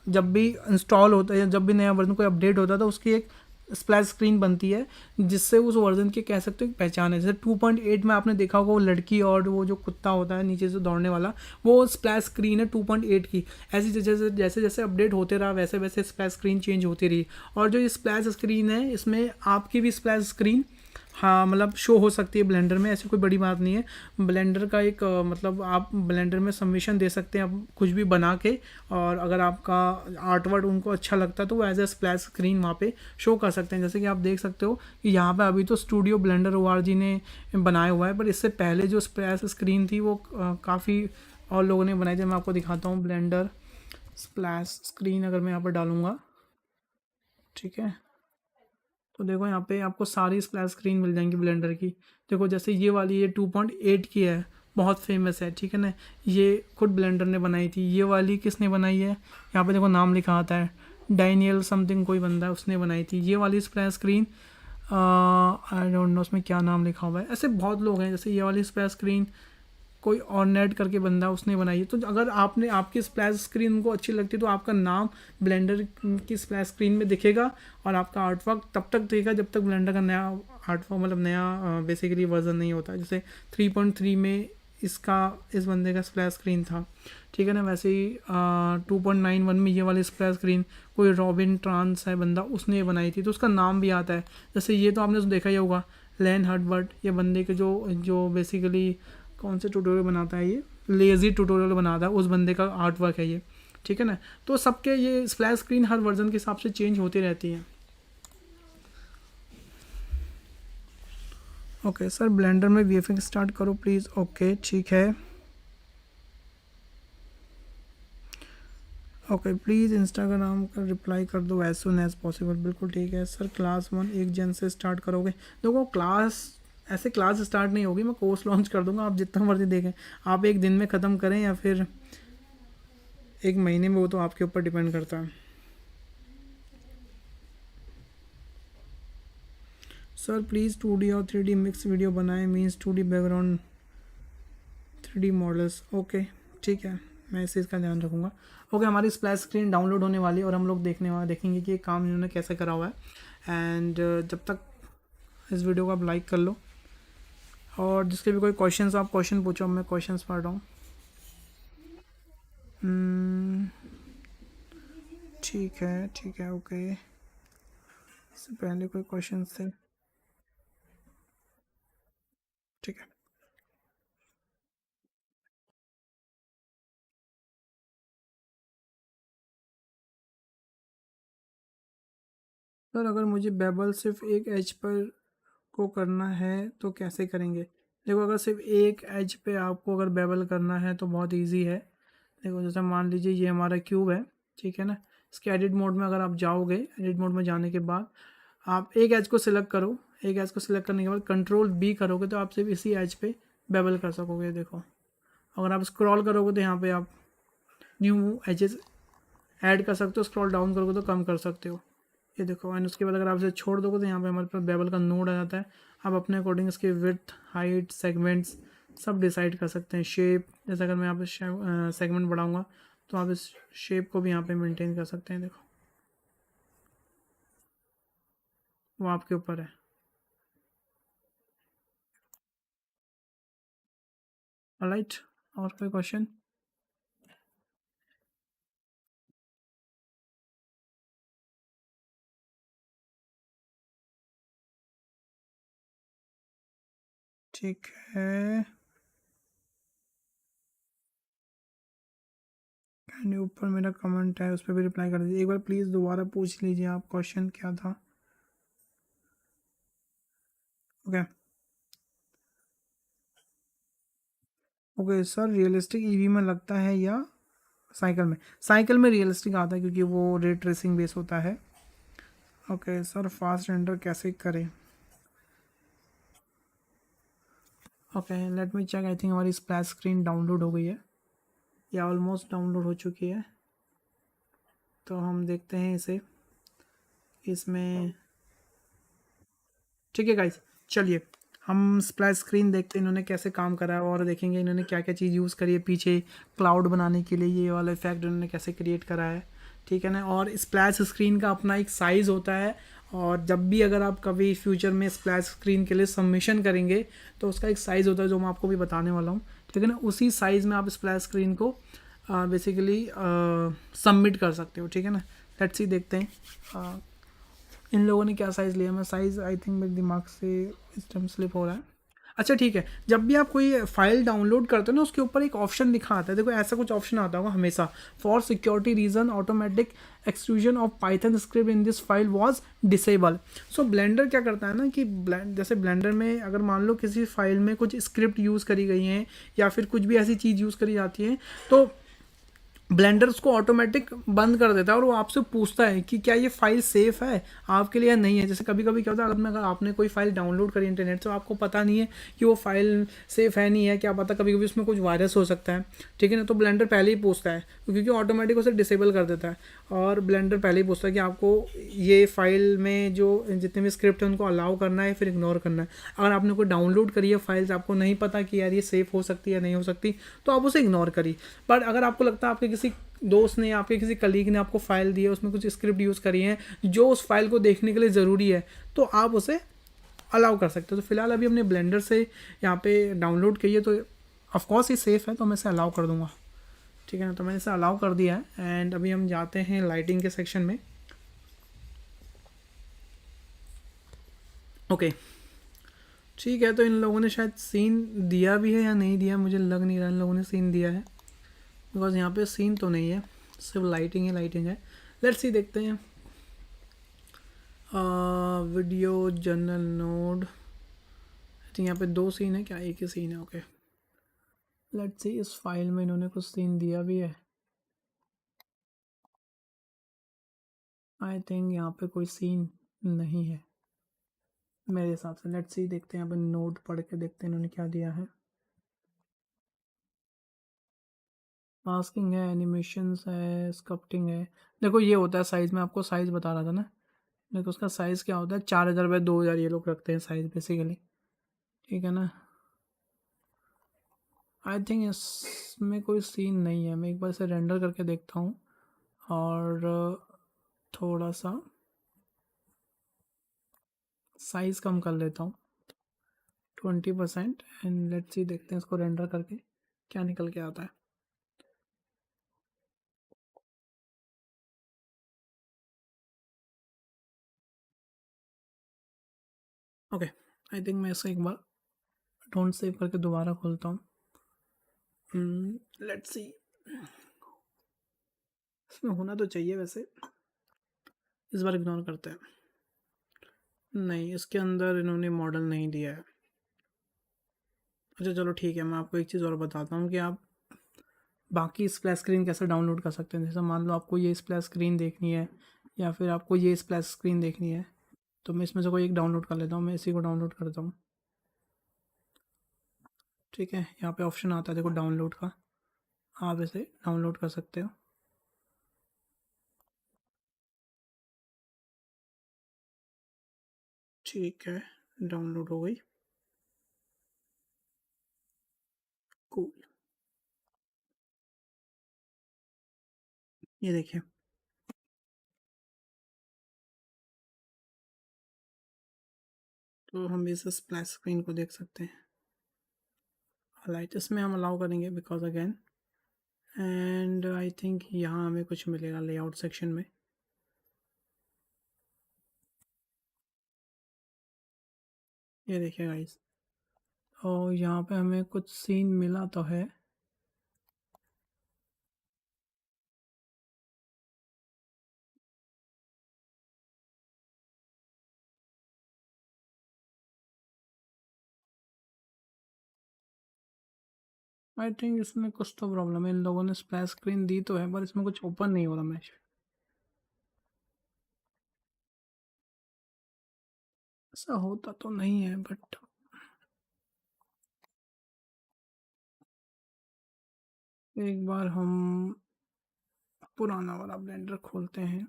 जब भी इंस्टॉल होता है या जब भी नया वर्जन कोई अपडेट होता है तो उसकी एक स्प्लैश स्क्रीन बनती है, जिससे उस वर्जन की कह सकते हो पहचान है। जैसे 2.8 में आपने देखा होगा वो लड़की और वो जो कुत्ता होता है नीचे से दौड़ने वाला, वो स्प्लैश स्क्रीन है 2.8 की। ऐसी जैसे जैसे जैसे अपडेट होते रहा वैसे वैसे स्प्लैश स्क्रीन चेंज होती रही। और जो ये स्प्लैश स्क्रीन है इसमें आपकी भी स्प्लैश स्क्रीन, हाँ, मतलब शो हो सकती है ब्लेंडर में, ऐसी कोई बड़ी बात नहीं है। ब्लेंडर का एक मतलब आप ब्लेंडर में सबमिशन दे सकते हैं आप कुछ भी बना के, और अगर आपका आर्ट वर्ड उनको अच्छा लगता है तो वो एज ए स्प्लैश स्क्रीन वहाँ पे शो कर सकते हैं। जैसे कि आप देख सकते हो कि यहाँ पे अभी तो स्टूडियो ब्लेंडर ORG ने बनाया हुआ है, पर इससे पहले जो स्प्लैश स्क्रीन थी वो काफ़ी और लोगों ने बनाई थी। मैं आपको दिखाता हूँ ब्लेंडर स्प्लैश स्क्रीन, अगर मैं यहाँ पर डालूँगा, ठीक है। तो देखो यहाँ पे आपको सारी स्प्लैश स्क्रीन मिल जाएंगी ब्लेंडर की। देखो जैसे ये वाली, ये 2.8 की है, बहुत फेमस है, ठीक है ना। ये खुद ब्लेंडर ने बनाई थी। ये वाली किसने बनाई है, यहाँ पे देखो नाम लिखा आता है, डैनियल समथिंग कोई बंदा है, उसने बनाई थी ये वाली splash screen. I don't know उसमें क्या नाम लिखा हुआ है, ऐसे बहुत लोग हैं। जैसे ये वाली स्प्लैश स्क्रीन कोई और नेट करके बंदा उसने बनाई है। तो अगर आपने आपकी स्प्लैश स्क्रीन उनको अच्छी लगती है तो आपका नाम ब्लेंडर की स्प्लैश स्क्रीन में दिखेगा और आपका आर्टवर्क तब तक दिखेगा जब तक ब्लेंडर का नया आर्टवर्क मतलब नया बेसिकली वर्जन नहीं होता। जैसे 3.3 में इसका इस बंदे का स्प्लैश स्क्रीन था, ठीक है ना। वैसे ही 2.91 में ये वाली स्प्लैश स्क्रीन कोई रॉबिन ट्रांस है बंदा, उसने बनाई थी, तो उसका नाम भी आता है। जैसे ये तो आपने तो देखा ही होगा, लैन हर्टबर्ट, ये बंदे के जो जो बेसिकली कौन से ट्यूटोरियल बनाता है, ये लेज़ी ट्यूटोरियल बनाता है, उस बंदे का आर्ट वर्क है ये, ठीक है ना। तो सबके ये स्प्लैश स्क्रीन हर वर्जन के हिसाब से चेंज होती रहती है। ओके सर, ब्लेंडर में VFX स्टार्ट करो प्लीज़। ओके ठीक है। ओके प्लीज़ इंस्टाग्राम का रिप्लाई कर दो एज सुन एज पॉसिबल। बिल्कुल ठीक है सर। क्लास 1 1 जन से स्टार्ट करोगे? देखो क्लास ऐसे क्लास स्टार्ट नहीं होगी, मैं कोर्स लॉन्च कर दूंगा, आप जितना मर्जी देखें। आप एक दिन में ख़त्म करें या फिर एक महीने में, वो तो आपके ऊपर डिपेंड करता है। सर प्लीज़ 2D और 3D मिक्स वीडियो बनाएं, means 2D background 3D models. Okay ठीक है, मैं इस चीज़ का ध्यान रखूँगा। ओके, हमारी स्प्लैश स्क्रीन डाउनलोड होने वाली है और हम लोग देखेंगे कि ये काम इन्होंने कैसे करा हुआ है। एंड जब तक इस वीडियो को आप लाइक कर लो, और जिसके भी कोई क्वेश्चंस आप क्वेश्चन पूछो, मैं क्वेश्चंस पढ़ रहा हूँ। ठीक है ओके। इससे पहले कोई क्वेश्चन थे? ठीक है। सर अगर मुझे बेबल सिर्फ एक एज पर को करना है तो कैसे करेंगे? देखो अगर सिर्फ एक एज पे आपको अगर बेबल करना है तो बहुत इजी है। देखो जैसे मान लीजिए ये हमारा क्यूब है, ठीक है ना। इसके एडिट मोड में अगर आप जाओगे, एडिट मोड में जाने के बाद आप एक एज को सिलेक्ट करो। एक एज को सिलेक्ट करने के बाद कंट्रोल बी करोगे तो आप सिर्फ इसी एज पे बेबल कर सकोगे। देखो अगर आप स्क्रॉल करोगे तो यहाँ पे आप न्यू एजेस ऐड कर सकते हो, स्क्रॉल डाउन करोगे तो कम कर सकते हो। ये देखो एंड उसके बाद अगर आप इसे छोड़ दोगे तो यहाँ पे हमारे पास बेबल का नोड आ जाता है। आप अपने अकॉर्डिंग इसके विड्थ, हाइट, सेगमेंट्स सब डिसाइड कर सकते हैं। शेप, जैसे अगर मैं यहाँ पे सेगमेंट बढ़ाऊँगा तो आप इस शेप को भी यहाँ पे मेंटेन कर सकते हैं। देखो वो आपके ऊपर है। ऑलराइट, और कोई क्वेश्चन? ठीक है, एंड ऊपर मेरा कमेंट है उस पर भी रिप्लाई कर दीजिए। एक बार प्लीज़ दोबारा पूछ लीजिए आप, क्वेश्चन क्या था? Okay okay sir, realistic EV में लगता है या साइकिल में? साइकिल में रियलिस्टिक आता है क्योंकि वो रेट रेसिंग बेस होता है। ओके सर, फास्ट रेंडर कैसे करें? Okay let me check, I think हमारी स्प्लैश स्क्रीन डाउनलोड हो गई है या ऑलमोस्ट डाउनलोड हो चुकी है। तो हम देखते हैं इसे इसमें। ठीक है गाइस, चलिए हम स्प्लैश स्क्रीन देखते हैं इन्होंने कैसे काम करा है और देखेंगे इन्होंने क्या क्या चीज़ यूज़ करी है पीछे क्लाउड बनाने के लिए। ये वाला इफेक्ट इन्होंने कैसे क्रिएट करा है, ठीक है ना। और स्प्लैश स्क्रीन का अपना एक साइज़ होता है और जब भी अगर आप कभी फ्यूचर में स्प्लैश स्क्रीन के लिए सबमिशन करेंगे तो उसका एक साइज़ होता है जो मैं आपको भी बताने वाला हूँ, ठीक है ना। उसी साइज़ में आप स्प्लैश स्क्रीन को बेसिकली सबमिट कर सकते हो, ठीक है ना। लेट्स सी देखते हैं इन लोगों ने क्या साइज़ लिया। मैं साइज़ आई थिंक मेरे दिमाग से इस टाइम स्लिप हो रहा है। अच्छा ठीक है, जब भी आप कोई फाइल डाउनलोड करते हो ना उसके ऊपर एक ऑप्शन लिखा आता है। देखो ऐसा कुछ ऑप्शन आता होगा हमेशा, for security reason automatic exclusion of Python script in this file was disable. So Blender क्या करता है ना कि जैसे ब्लेंडर में अगर मान लो किसी फाइल में कुछ स्क्रिप्ट यूज़ करी गई हैं या फिर कुछ भी ऐसी चीज़ यूज़ करी जाती है तो ब्लेंडर उसको ऑटोमेटिक बंद कर देता है और वो आपसे पूछता है कि क्या ये फाइल सेफ़ है आपके लिए या नहीं है। जैसे कभी कभी क्या होता है, अगर आपने कोई फाइल डाउनलोड करी इंटरनेट से, आपको पता नहीं है कि वो फाइल सेफ़ है नहीं है, क्या पता कभी कभी उसमें कुछ वायरस हो सकता है, ठीक है ना। तो ब्लेंडर पहले ही पूछता है क्योंकि ऑटोमेटिक उसे डिसेबल कर देता है और ब्लेंडर पहले ही पूछता है कि आपको ये फाइल में जो जितने भी स्क्रिप्ट है उनको अलाउ करना है फिर इग्नोर करना है। अगर आपने कोई डाउनलोड करी है फाइल्स, आपको नहीं पता कि यार ये सेफ़ हो सकती है या नहीं हो सकती, तो आप उसे इग्नोर करिए। बट अगर आपको लगता है आपके किसी दोस्त ने, आपके किसी कलीग ने आपको फाइल दी है, उसमें कुछ स्क्रिप्ट यूज़ करी है जो उस फाइल को देखने के लिए ज़रूरी है, तो आप उसे अलाउ कर सकते हो। तो फिलहाल अभी हमने ब्लेंडर से यहाँ पे डाउनलोड की है तो ऑफकोर्स ये सेफ़ है तो मैं इसे अलाउ कर दूँगा, ठीक है ना। तो मैंने इसे अलाउ कर दिया है एंड अभी हम जाते हैं लाइटिंग के सेक्शन में। ओके ठीक है, तो इन लोगों ने शायद सीन दिया भी है या नहीं दिया, मुझे लग नहीं रहा इन लोगों ने सीन दिया है बिकॉज यहाँ पे सीन तो नहीं है, सिर्फ लाइटिंग है, लाइटिंग है। लेट्स सी देखते हैं video general node. I think यहाँ पे दो सीन है, क्या एक ही सीन है? ओके लेट्स सी इस फाइल में इन्होंने कुछ सीन दिया भी है। आई थिंक यहाँ पे कोई सीन नहीं है मेरे हिसाब से। लेट्स सी देखते हैं यहाँ पे नोट पढ़ के देखते हैं इन्होंने क्या दिया है। मास्किंग है, एनिमेशंस है, स्कल्पटिंग है। देखो ये होता है साइज़, में आपको साइज़ बता रहा था ना। देखो उसका साइज़ क्या होता है, 4000 बाई 2000 ये लोग रखते हैं साइज़ बेसिकली, ठीक है ना। आई थिंक इसमें कोई सीन नहीं है। मैं एक बार इसे रेंडर करके देखता हूँ और थोड़ा सा साइज़ कम कर लेता हूँ 20% एंड लेट्स सी देखते हैं इसको रेंडर करके क्या निकल के आता है। ओके आई थिंक मैं इसे एक बार डोंट सेव करके दोबारा खोलता हूँ। लेट्स सी, इसमें होना तो चाहिए वैसे, इस बार इग्नोर करते हैं। नहीं, इसके अंदर इन्होंने मॉडल नहीं दिया है। अच्छा चलो ठीक है, मैं आपको एक चीज़ और बताता हूँ कि आप बाकी स्प्लैश स्क्रीन कैसे डाउनलोड कर सकते हैं। जैसे मान लो आपको ये स्प्लैश स्क्रीन देखनी है या फिर आपको ये स्प्लैश स्क्रीन देखनी है, तो मैं इसमें से कोई एक डाउनलोड कर लेता हूँ। मैं इसी को डाउनलोड करता हूँ। ठीक है, यहाँ पे ऑप्शन आता है देखो डाउनलोड का, आप इसे डाउनलोड कर सकते हो। ठीक है, डाउनलोड हो गई। कूल। ये देखिए, तो हम इस स्प्लैश स्क्रीन को देख सकते हैं। लाइट इसमें हम अलाउ करेंगे because again, and I think यहाँ हमें कुछ मिलेगा लेआउट सेक्शन में। ये देखिए गाइस, और यहाँ पे हमें कुछ सीन मिला तो है। आई थिंक इसमें कुछ तो प्रॉब्लम है, इन लोगों ने स्प्लैश स्क्रीन दी तो है पर इसमें कुछ ओपन नहीं हो रहा मैच। ऐसा होता तो नहीं है बट एक बार हम पुराना वाला ब्लेंडर खोलते हैं,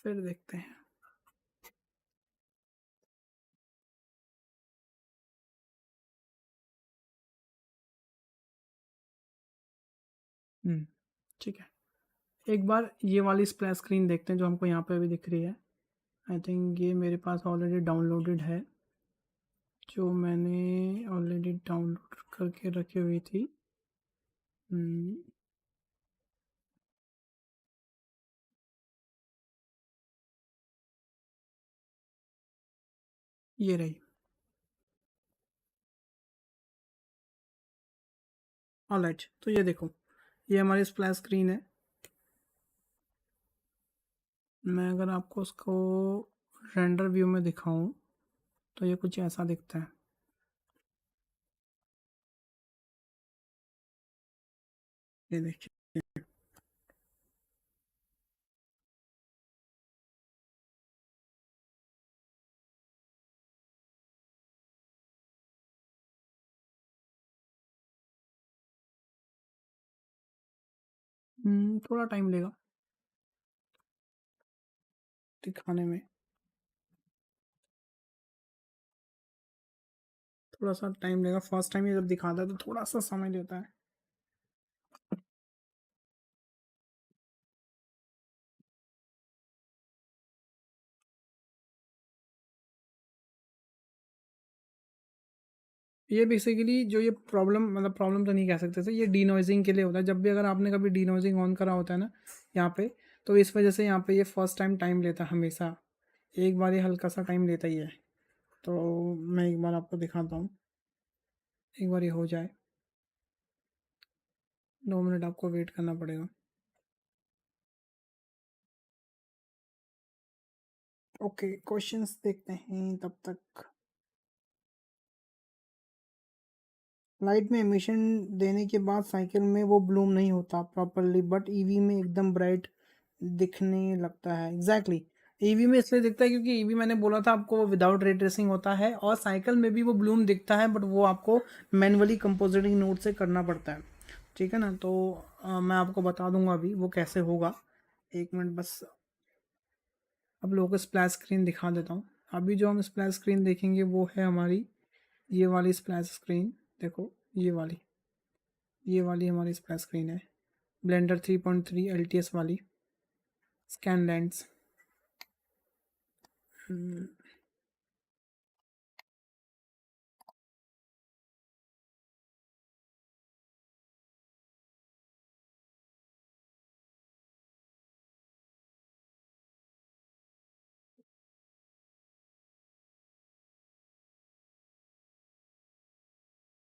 फिर देखते हैं। ठीक है, एक बार ये वाली स्प्लैश स्क्रीन देखते हैं जो हमको यहाँ पे अभी दिख रही है। आई थिंक ये मेरे पास ऑलरेडी डाउनलोडेड है, जो मैंने ऑलरेडी डाउनलोड करके रखी हुई थी। हम्म, ये रही। ऑलराइट, तो ये देखो, ये हमारी स्प्लैश स्क्रीन है। मैं अगर आपको उसको रेंडर व्यू में दिखाऊं तो ये कुछ ऐसा दिखता है। ये देखिए, थोड़ा टाइम लेगा दिखाने में। थोड़ा सा टाइम लेगा, फर्स्ट टाइम ये जब दिखाता है तो थोड़ा सा समय लेता है। ये बेसिकली जो ये प्रॉब्लम, मतलब प्रॉब्लम तो नहीं कह सकते थे, ये डीनॉइजिंग के लिए होता है। जब भी अगर आपने कभी डीनॉइजिंग ऑन करा होता है ना यहाँ पे, तो इस वजह से यहाँ पे ये फर्स्ट टाइम टाइम लेता है हमेशा। एक बार ये हल्का सा टाइम लेता ही है। तो मैं एक बार आपको दिखाता हूँ, एक बार ये हो जाए। 2 मिनट आपको वेट करना पड़ेगा। ओके, क्वेश्चंस देखते हैं तब तक। लाइट में एमिशन देने के बाद साइकिल में वो ब्लूम नहीं होता प्रॉपरली, बट ईवी में एकदम ब्राइट दिखने लगता है। Exactly exactly. ईवी में इसलिए दिखता है क्योंकि ईवी मैंने बोला था आपको, वो विदाउट रे ट्रेसिंग होता है, और साइकिल में भी वो ब्लूम दिखता है बट वो आपको मैनुअली कंपोजिटिंग नोट से करना पड़ता है। ठीक है ना, तो मैं आपको बता दूंगा अभी वो कैसे होगा। एक मिनट बस, अब लोगों को स्प्लैश स्क्रीन दिखा देता हूँ। अभी जो हम स्प्लैश स्क्रीन देखेंगे वो है हमारी ये वाली स्प्लैश स्क्रीन। देखो, ये वाली हमारी स्प्लैश स्क्रीन है, ब्लेंडर 3.3 LTS वाली स्कैन लेंस।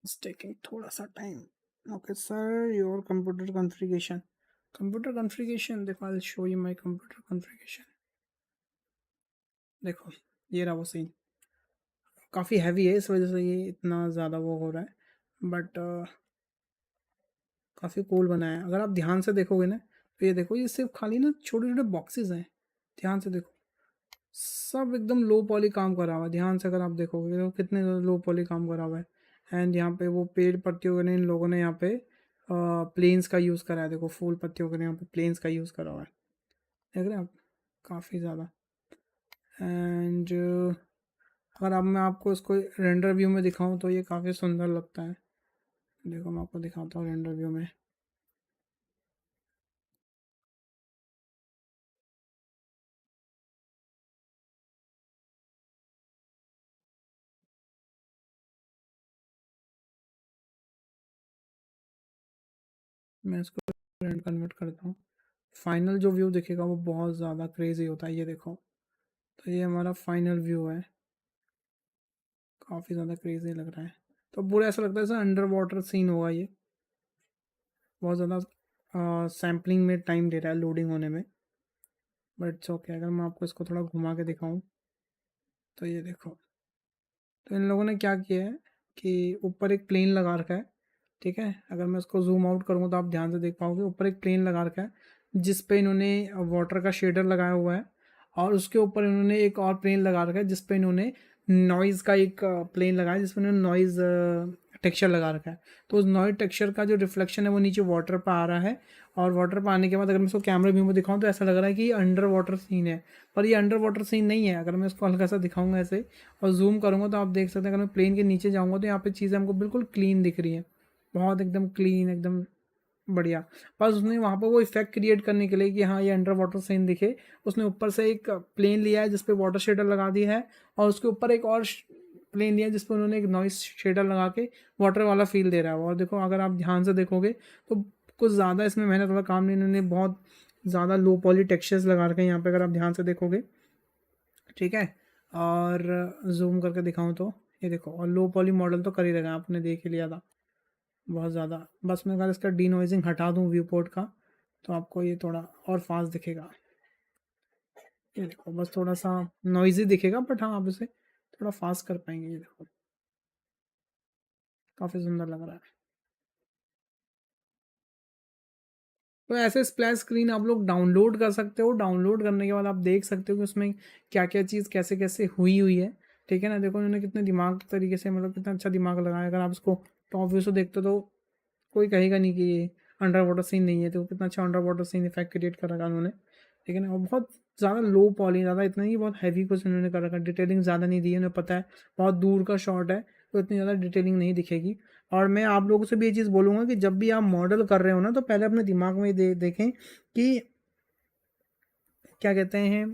It's taking थोड़ा सा time. Okay sir, your computer configuration, देखो, I will show you my computer configuration. देखो, ये रहा वो सीन। काफ़ी हैवी है, इस वजह से ये इतना ज़्यादा वो हो रहा है, बट काफ़ी कूल बनाया है। अगर आप ध्यान से देखोगे ना, तो ये देखो, ये सिर्फ खाली ना छोटे छोटे बॉक्सेस हैं। ध्यान से देखो, सब एकदम लो पॉली काम करा हुआ है। ध्यान से अगर आप देखोगे तो कितने लो पॉली काम करा हुआ है। एंड यहाँ पे वो पेड़ पत्तियों के लिए इन लोगों ने यहाँ पे प्लेन्स का यूज़ करा है। देखो, फूल पत्तियों के लिए यहाँ पे प्लेन्स का यूज़ करा हुआ है। देख रहे हैं आप, काफ़ी ज़्यादा। एंड अगर अब मैं आपको इसको रेंडर व्यू में दिखाऊं तो ये काफ़ी सुंदर लगता है। देखो, मैं आपको दिखाता हूँ रेंडर व्यू में। मैं इसको रेंड कन्वर्ट करता हूँ। फाइनल जो व्यू दिखेगा वो बहुत ज़्यादा क्रेजी होता है। ये देखो, तो ये हमारा फाइनल व्यू है। काफ़ी ज़्यादा क्रेजी लग रहा है। तो पूरा ऐसा लगता है जैसे अंडर वाटर सीन होगा ये। बहुत ज़्यादा सैम्पलिंग में टाइम दे रहा है लोडिंग होने में, बट इट्स ओके। अगर मैं आपको इसको थोड़ा घुमा के दिखाऊं तो ये देखो, तो इन लोगों ने क्या किया है कि ऊपर एक प्लेन लगा रखा है। ठीक है, अगर मैं इसको जूम आउट करूँगा तो आप ध्यान से देख पाओगे, ऊपर एक प्लेन लगा रखा है जिस पे इन्होंने वाटर का शेडर लगाया हुआ है। और उसके ऊपर इन्होंने एक और प्लेन लगा रखा है जिस पे इन्होंने नॉइज़ का एक प्लेन लगाया, जिसमें इन्होंने नॉइज़ टेक्सचर लगा रखा है। तो उस नॉइज़ टेक्सचर का जो रिफ्लेक्शन है वो नीचे वाटर पर आ रहा है। और वाटर पर आने के बाद अगर मैं इसको कैमरा व्यू में दिखाऊं तो ऐसा लग रहा है कि ये अंडर वाटर सीन है, पर ये अंडर वाटर सीन नहीं है। अगर मैं इसको हल्का सा दिखाऊंगा ऐसे और जूम करूंगा तो आप देख सकते हैं, अगर मैं प्लेन के नीचे जाऊंगा तो यहाँ पे चीज़ें हमको बिल्कुल क्लीन दिख रही है। बहुत एकदम क्लीन, एकदम बढ़िया। बस उसने वहाँ पर वो इफेक्ट क्रिएट करने के लिए कि हाँ ये अंडर वाटर सीन दिखे, उसने ऊपर से एक प्लेन लिया है जिसपे वाटर शेडर लगा दिया है, और उसके ऊपर एक और प्लेन लिया है जिसपे उन्होंने एक नॉइस शेडर लगा के वाटर वाला फील दे रहा है। और देखो, अगर आप ध्यान से देखोगे तो कुछ ज़्यादा इसमें मेहनत वाला काम नहीं, इन्होंने बहुत ज़्यादा लो पॉली टेक्सचर्स लगा रखे हैं यहाँ पे, अगर आप ध्यान से देखोगे। ठीक है, और जूम करके दिखाऊं तो ये देखो, और लो पॉली मॉडल तो कर ही रहेगा, आपने देख ही लिया था बहुत ज़्यादा। बस मैं अगर इसका डी नॉइजिंग हटा दूँ व्यू पोर्ट का तो आपको ये थोड़ा और फास्ट दिखेगा। ये देखो, बस थोड़ा सा नॉइजी दिखेगा, बट हाँ आप इसे थोड़ा फास्ट कर पाएंगे। ये देखो, काफ़ी सुंदर लग रहा है। तो ऐसे स्प्लैश स्क्रीन आप लोग डाउनलोड कर सकते हो। डाउनलोड करने के बाद आप देख सकते हो कि उसमें क्या क्या चीज़ कैसे कैसे हुई हुई है। ठीक है ना, देखो उन्होंने कितने दिमाग तरीके से, मतलब कितना अच्छा दिमाग लगाया। अगर आप इसको टॉप व्यू से देखते हो तो कोई कहेगा नहीं कि ये अंडर वाटर सीन नहीं है। तो कितना अच्छा under water scene effect create कर रखा है उन्होंने। ठीक है ना, और बहुत ज़्यादा लो पॉली, ज़्यादा इतना नहीं, बहुत हैवी कुछ उन्होंने कर रखा है। डिटेलिंग ज़्यादा नहीं दी है, उन्हें पता है बहुत दूर का शॉट है तो इतनी ज़्यादा डिटेलिंग नहीं दिखेगी। और मैं आप लोगों से भी ये चीज़ बोलूँगा कि जब भी आप मॉडल कर रहे हो ना, तो पहले अपने दिमाग में देखें कि क्या कहते हैं,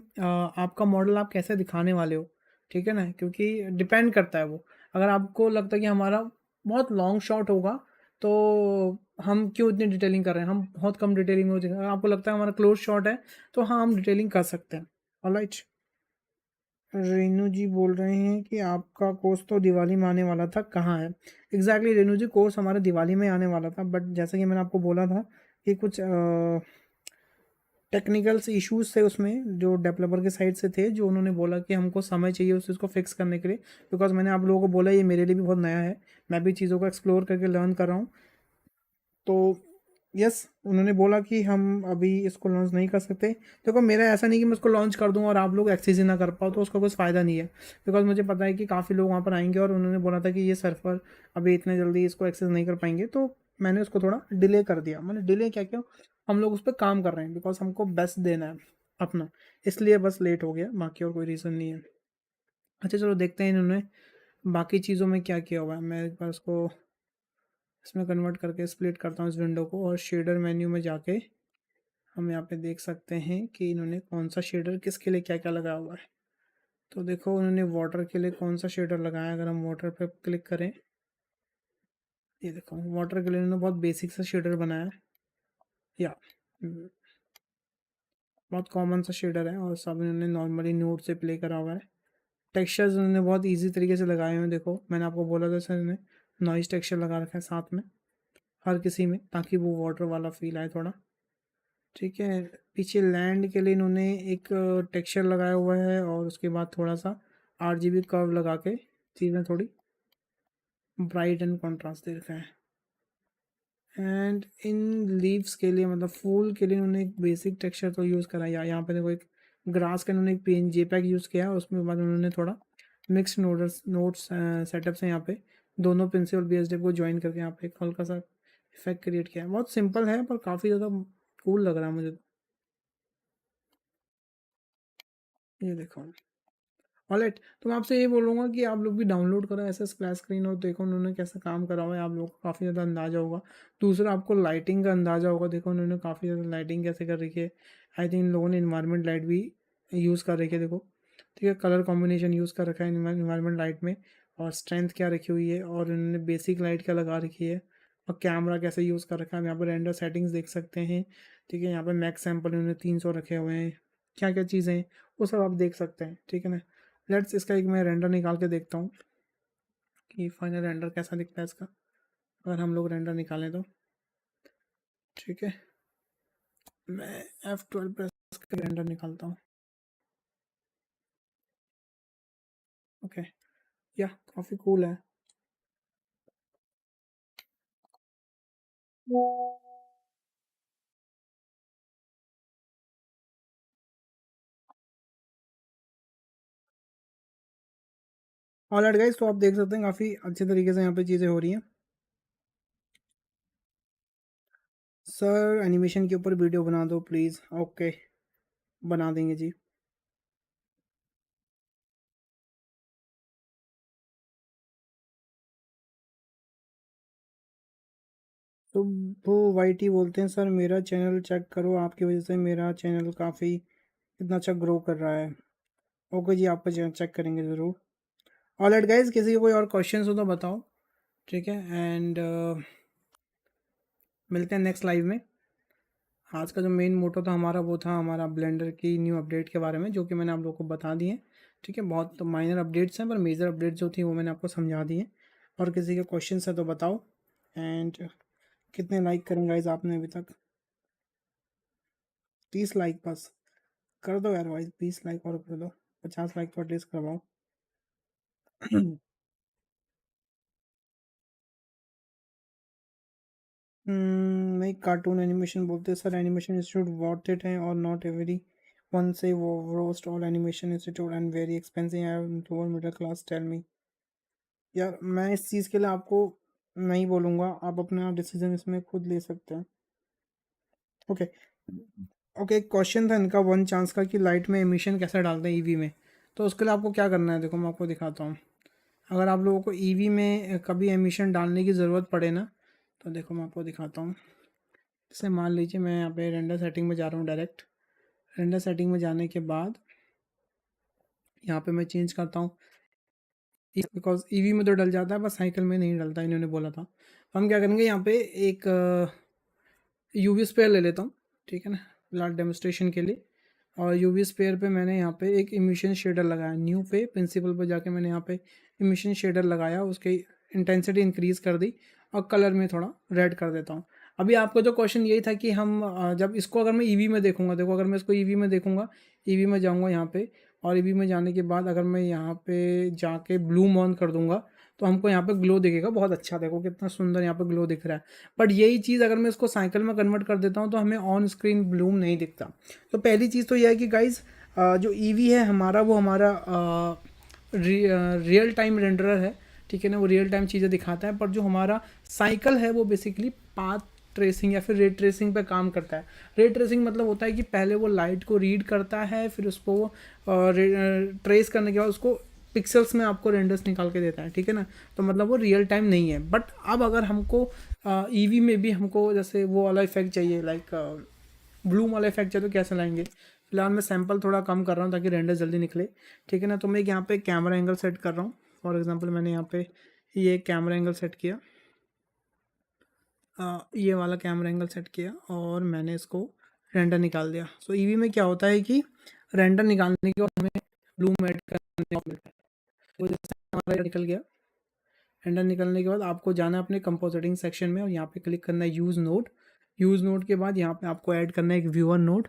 आपका मॉडल आप कैसे दिखाने वाले हो। ठीक है ना, क्योंकि डिपेंड करता है वो। अगर आपको लगता है कि हमारा बहुत लॉन्ग शॉट होगा तो हम क्यों इतनी डिटेलिंग कर रहे हैं, हम बहुत कम डिटेलिंग में हो जाएगा। अगर आपको लगता है हमारा क्लोज शॉट है तो हाँ, हम डिटेलिंग कर सकते हैं। ऑलराइट। रेनू जी बोल रहे हैं कि आपका कोर्स तो दिवाली में आने वाला था, कहाँ है? एग्जैक्टली रेनू जी, कोर्स हमारे दिवाली में आने वाला था, बट जैसे कि मैंने आपको बोला था कि कुछ टेक्निकल्स इश्यूज थे उसमें, जो डेवलपर के साइड से थे, जो उन्होंने बोला कि हमको समय चाहिए उस चीज़ को फिक्स करने के लिए। बिकॉज मैंने आप लोगों को बोला ये मेरे लिए भी बहुत नया है, मैं भी चीज़ों को एक्सप्लोर करके लर्न कर रहा हूँ। तो यस, उन्होंने बोला कि हम अभी इसको लॉन्च नहीं कर सकते। देखो, मेरा ऐसा नहीं कि मैं उसको लॉन्च कर दूं और आप लोग एक्सेस ही ना कर पाओ, तो उसका कुछ फ़ायदा नहीं है। बिकॉज मुझे पता है कि काफ़ी लोग वहाँ पर आएंगे और उन्होंने बोला था कि ये सर्फर अभी इतने जल्दी इसको एक्सेस नहीं कर पाएंगे, तो मैंने उसको थोड़ा डिले कर दिया। मैंने डिले क्या किया, हम लोग उस पर काम कर रहे हैं बिकॉज हमको बेस्ट देना है अपना, इसलिए बस लेट हो गया, बाकी और कोई रीज़न नहीं है। अच्छा चलो, देखते हैं इन्होंने बाकी चीज़ों में क्या किया हुआ है। मैं एक बार उसको इसमें कन्वर्ट करके स्प्लिट करता हूँ इस विंडो को, और शेडर मेन्यू में जाके हम यहाँ पे देख सकते हैं कि इन्होंने कौन सा शेडर किसके लिए क्या क्या लगाया हुआ है। तो देखो, उन्होंने वाटर के लिए कौन सा शेडर लगाया है। अगर हम वाटर पे क्लिक करें, ये देखो, वाटर के लिए इन्होंने बहुत बेसिक सा शेडर बनाया है। या बहुत कॉमन सा शेडर है, और सब इन्होंने नॉर्मली नोड से प्ले करा हुआ है। टेक्सचर्स उन्होंने बहुत ईजी तरीके से लगाए हुए हैं। देखो, मैंने आपको बोला था सर, इन्होंने नॉइज टेक्सचर लगा रखा है साथ में हर किसी में, ताकि वो वाटर वाला फील आए थोड़ा। ठीक है, पीछे लैंड के लिए इन्होंने एक टेक्सचर लगाया हुआ है, और उसके बाद थोड़ा सा RGB कर्व लगा के चीज़ें थोड़ी ब्राइट एंड कॉन्ट्रास्ट दे रखा है। एंड इन लीव्स के लिए मतलब फूल के लिए उन्होंने एक बेसिक टेक्सचर तो यूज़ करा है। यहाँ पे देखो एक ग्रास का उन्होंने एक पेन जेपैक यूज़ किया, उसमें बाद उन्होंने थोड़ा मिक्स नोट्स सेटअप्स हैं यहाँ पे, दोनों पेंसिल और BSD को ज्वाइन करके यहाँ पे एक हल्का सा इफेक्ट क्रिएट किया है। बहुत सिंपल है पर काफ़ी ज़्यादा कूल लग रहा है मुझे। ये देखो। ऑलराइट, तो मैं आपसे ये बोलूँगा कि आप लोग भी डाउनलोड करो ऐसा स्प्लैश स्क्रीन और देखो उन्होंने कैसा काम करा हुआ है, आप लोगों को काफ़ी ज़्यादा अंदाज़ा होगा। दूसरा आपको लाइटिंग का अंदाज़ा होगा, देखो उन्होंने काफ़ी ज़्यादा लाइटिंग कैसे कर रखी है। आई थिंक इन लोगों ने इन्वायरमेंट लाइट भी यूज़ कर रखी है, देखो ठीक है, कलर कॉम्बिनेशन यूज़ कर रखा है इन्वायरमेंट लाइट में, और स्ट्रेंथ क्या रखी हुई है, और उन्होंने बेसिक लाइट क्या लगा रखी है, और कैमरा कैसे यूज़ कर रखा है। हम यहाँ पर रेंडर सेटिंग्स देख सकते हैं, ठीक है, यहाँ पर मैक्स सैम्पल उन्होंने 300 रखे हुए हैं, क्या क्या चीज़ें हैं वो सब आप देख सकते हैं, ठीक है ना। लेट्स इसका एक मैं रेंडर निकाल के देखता हूँ कि फाइनल रेंडर कैसा दिखता है इसका, अगर हम लोग रेंडर निकालें तो। ठीक है, मैं F12 प्रेस करके रेंडर निकालता हूँ। ओके, या काफ़ी कूल है। ऑलराइट गाइस, तो आप देख सकते हैं काफ़ी अच्छे तरीके से यहाँ पे चीज़ें हो रही हैं। सर एनिमेशन के ऊपर वीडियो बना दो प्लीज़। ओके, बना देंगे जी। तो वो YT बोलते हैं सर मेरा चैनल चेक करो, आपकी वजह से मेरा चैनल काफ़ी इतना अच्छा ग्रो कर रहा है। ओके जी, आपका चैनल चेक करेंगे ज़रूर। ऑलराइट गाइस, किसी को कोई और क्वेश्चन हो तो बताओ, ठीक है। एंड मिलते हैं नेक्स्ट लाइव में। आज का जो मेन मोटो था हमारा वो था हमारा ब्लेंडर की न्यू अपडेट के बारे में, जो कि मैंने आप लोगों को बता दिए, ठीक है। बहुत माइनर अपडेट्स हैं पर मेजर अपडेट जो थी वो मैंने आपको समझा दी है। और किसी के क्वेश्चन है तो बताओ। एंड कितने लाइक करें गाइस आपने अभी तक? 30 लाइक बस कर दो यार भाई, 20 लाइक और कर दो, 50 लाइक तो एटलीस्ट करवाओ। नहीं, कार्टून एनिमेशन बोलते हैं sir, animation institute worth it है और नॉट एवरी वन से वो roast all animation institute and very expensive है lower middle class, tell me. यार मैं इस चीज़ के लिए आपको नहीं बोलूँगा, आप अपना डिसीजन इसमें खुद ले सकते हैं। ओके। ओके, एक क्वेश्चन था इनका वन चांस का कि लाइट में एमिशन कैसे डालते हैं ईवी में। तो उसके लिए आपको क्या करना है, देखो मैं आपको दिखाता हूँ। अगर आप लोगों को ईवी में कभी एमिशन डालने की ज़रूरत पड़े ना, तो देखो मैं आपको दिखाता हूँ। जैसे मान लीजिए मैं यहाँ पे रेंडर सेटिंग में जा रहा हूँ डायरेक्ट। रेंडर सेटिंग में जाने के बाद यहाँ पे मैं चेंज करता हूँ, बिकॉज ईवी में तो डल जाता है बस साइकिल में नहीं डलता, इन्होंने बोला था। तो हम क्या करेंगे, यहाँ पे एक यूवी स्पेयर ले लेता हूँ, ठीक है ना, फिलहाल डेमोस्ट्रेशन के लिए। और यूवी स्पेयर पे मैंने यहाँ पे एक इमिशन शेडर लगाया, न्यू पे प्रिंसिपल पे जाके मैंने यहाँ पे इमिशन शेडर लगाया, उसकी इंटेंसिटी इंक्रीज़ कर दी और कलर में थोड़ा रेड कर देता हूँ। अभी आपका जो क्वेश्चन यही था कि हम जब इसको अगर मैं ईवी में देखूंगा, देखो अगर मैं इसको ईवी में देखूंगा, ईवी में जाऊंगा यहाँ पे, और ईवी में जाने के बाद अगर मैं यहाँ पे जाके ब्लूम ऑन कर दूंगा तो हमको यहाँ पे ग्लो दिखेगा बहुत अच्छा, देखो कितना सुंदर यहाँ पे ग्लो दिख रहा है। बट यही चीज़ अगर मैं इसको साइकिल में कन्वर्ट कर देता हूँ तो हमें ऑन स्क्रीन ब्लूम नहीं दिखता। तो पहली चीज़ तो यह है कि गाइज जो ईवी है हमारा वो हमारा रियल टाइम रेंडरर है, ठीक है ना, वो रियल टाइम चीज़ें दिखाता है। पर जो हमारा साइकिल है वो बेसिकली पाथ ट्रेसिंग या फिर रे ट्रेसिंग पे काम करता है। रे ट्रेसिंग मतलब होता है कि पहले वो लाइट को रीड करता है, फिर उसको ट्रेस करने के बाद उसको पिक्सल्स में आपको रेंडर्स निकाल के देता है, ठीक है ना। तो मतलब वो रियल टाइम नहीं है। बट अब अगर हमको ईवी में भी हमको जैसे वो वाला इफेक्ट चाहिए, लाइक ब्लूम वाला इफेक्ट चाहिए, तो कैसे लाएंगे। फिलहाल मैं सैंपल थोड़ा कम कर रहा हूँ ताकि रेंडर जल्दी निकले, ठीक है ना। तो मैं यहाँ पे कैमरा एंगल सेट कर रहा हूँ। फॉर एग्जांपल मैंने यहाँ पे ये कैमरा एंगल सेट किया, ये वाला कैमरा एंगल सेट किया और मैंने इसको रेंडर निकाल दिया। सो ईवी में क्या होता है कि रेंडर निकालने के बाद हमें ब्लूम ऐड करने को मिलता है। तो जैसे हमारा निकल गया, रेंडर निकलने के बाद आपको जाना है अपने कंपोजिटिंग सेक्शन में और यहाँ पे क्लिक करना है यूज़ नोड। यूज़ नोड के बाद यहाँ पे आपको ऐड करना है एक व्यूअर नोड,